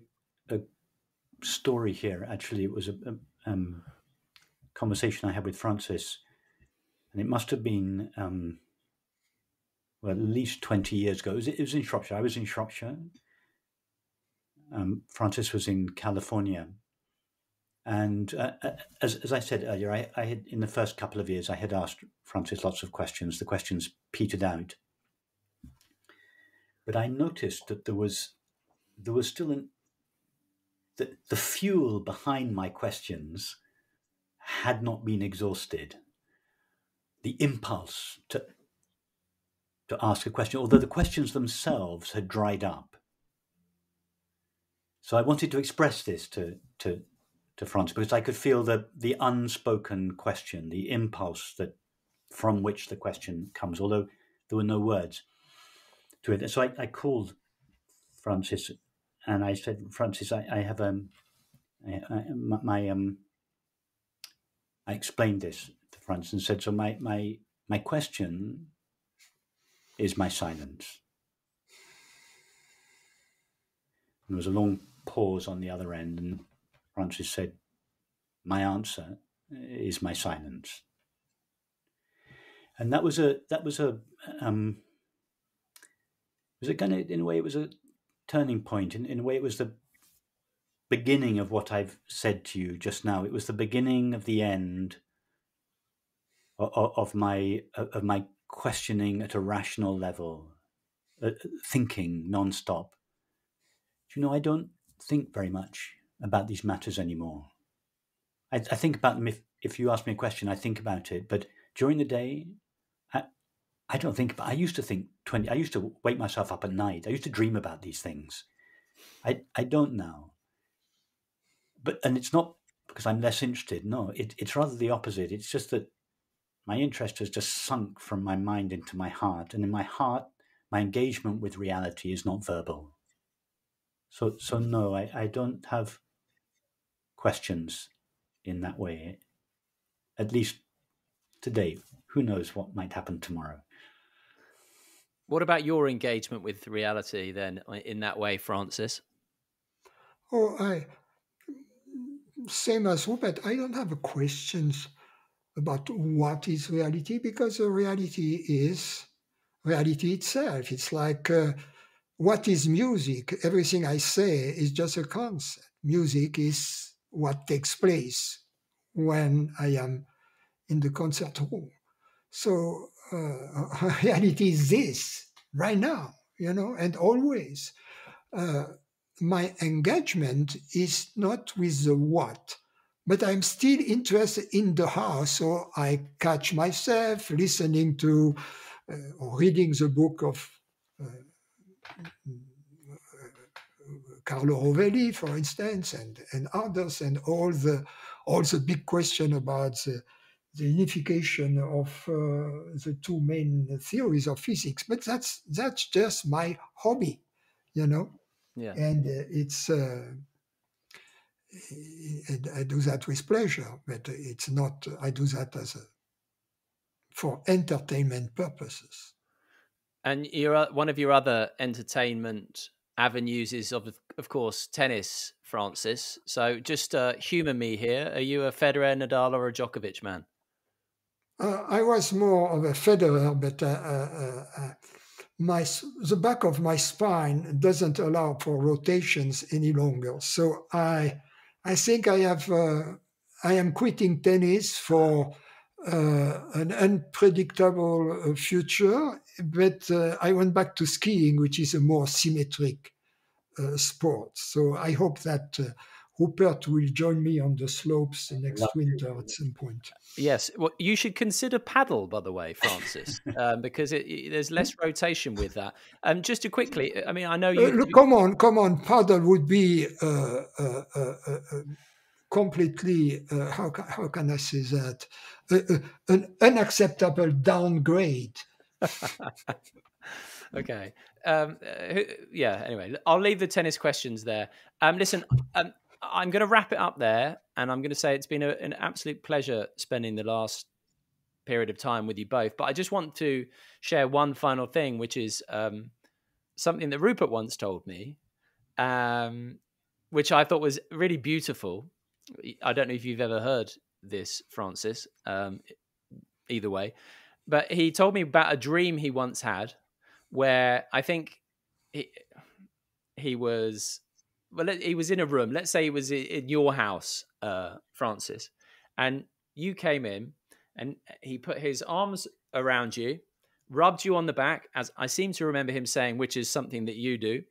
story here. Actually, it was a conversation I had with Francis, and it must have been at least 20 years ago. It was in Shropshire. I was in Shropshire. Francis was in California. And as I said earlier, I had, in the first couple of years, I had asked Francis lots of questions. The questions petered out. But I noticed that there was still the fuel behind my questions had not been exhausted. The impulse to ask a question, although the questions themselves had dried up. So I wanted to express this to Francis, because I could feel the unspoken question, the impulse from which the question comes, although there were no words to it. So I called Francis and I said, Francis, I have I explained this to Francis and said, so my question is my silence. And there was a long pause on the other end, and Francis said, my answer is my silence. And that was a kind of, in a way, it was a turning point. In a way, it was the beginning of what I've said to you just now. It was the beginning of the end of my questioning at a rational level, thinking nonstop. I don't think very much about these matters anymore. I think about them if you ask me a question, I think about it. But during the day, I don't think about. I used to wake myself up at night. I used to dream about these things. I don't now. And it's not because I'm less interested. No, it's rather the opposite. It's just that my interest has just sunk from my mind into my heart. And in my heart, my engagement with reality is not verbal. So no, I don't have questions in that way. At least today. Who knows what might happen tomorrow? What about your engagement with reality then in that way, Francis? Same as Rupert, I don't have questions about what is reality, because reality is reality itself. It's like, what is music? Everything I say is just a concept. Music is what takes place when I am in the concert hall. So reality is this right now, and always. My engagement is not with the what, but I'm still interested in the how. So I catch myself listening to or reading the book of Carlo Rovelli, for instance, and others, and all the big question about the unification of the two main theories of physics. But that's just my hobby, Yeah. And I do that with pleasure, but it's not. I do that for entertainment purposes. And one of your other entertainment avenues is, of course, tennis, Francis. So just humour me here. Are you a Federer, Nadal, or a Djokovic man? I was more of a Federer, but the back of my spine doesn't allow for rotations any longer. So I think I am quitting tennis for an unpredictable future, but I went back to skiing, which is a more symmetric sport. So I hope that Rupert will join me on the slopes next winter at some point. Yes. Well, you should consider paddle, by the way, Francis, because there's less rotation with that. Just to quickly, I mean, I know you... Look, come on. Paddle would be completely, how can I say that? An unacceptable downgrade. Okay. Yeah. Anyway, I'll leave the tennis questions there. Listen, I'm going to wrap it up there, and I'm going to say it's been an absolute pleasure spending the last period of time with you both. But I just want to share one final thing, which is something that Rupert once told me, which I thought was really beautiful. I don't know if you've ever heard this, Francis. Either way, but he told me about a dream he once had, where I think he was in a room. Let's say he was in your house, Francis, and you came in, and he put his arms around you, rubbed you on the back, as I seem to remember him saying, which is something that you do,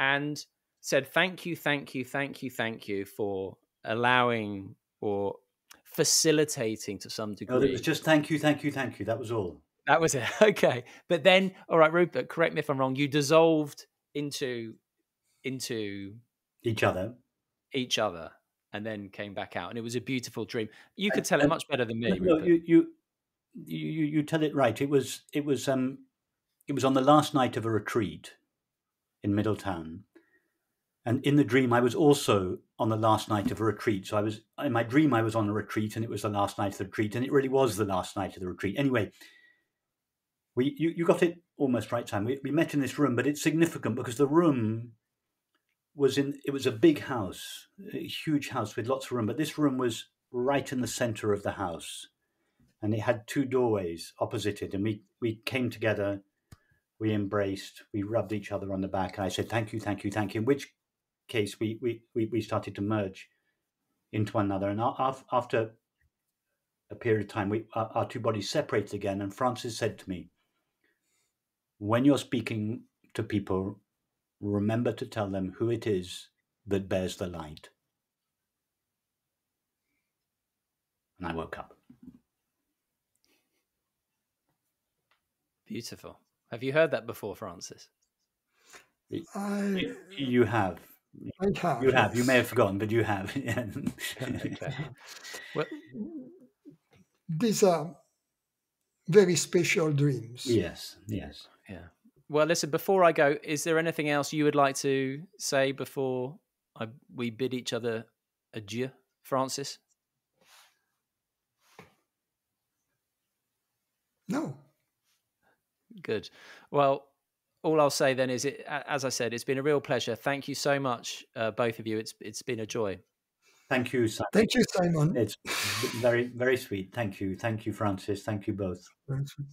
and said, "Thank you, thank you, thank you, thank you for allowing or facilitating to some degree." No, it was just thank you, thank you, thank you. That was all. That was it. Okay. But then, all right, Rupert, correct me if I'm wrong, you dissolved into Each other. and then came back out. And it was a beautiful dream. You could tell it much better than me, No, Rupert. you tell it right. It was on the last night of a retreat in Middletown. And in the dream, I was also on the last night of a retreat. So in my dream, I was on a retreat, and it was the last night of the retreat, and it really was the last night of the retreat. Anyway, you got it almost right, Simon. We met in this room, but it's significant because the room it was a big house, a huge house with lots of room, but this room was right in the center of the house, and it had two doorways opposite it, and we came together, we embraced, we rubbed each other on the back, and I said, "Thank you, thank you, thank you," in which case we started to merge into one another. And after a period of time, our two bodies separated again, and Francis said to me, "When you're speaking to people, remember to tell them who it is that bears the light." And I woke up. Beautiful. Have you heard that before, Francis? You I have. have. You have. Yes. You may have forgotten, but you have. Okay. Well, These are very special dreams. Yes. Yeah. Well, listen, before I go, is there anything else you would like to say before we bid each other adieu, Francis? No. Good. Well, all I'll say then is, as I said, it's been a real pleasure. Thank you so much, both of you. It's been a joy. Thank you, Simon. Thank you, Simon. It's very, very sweet. Thank you. Thank you, Francis. Thank you both. Very sweet.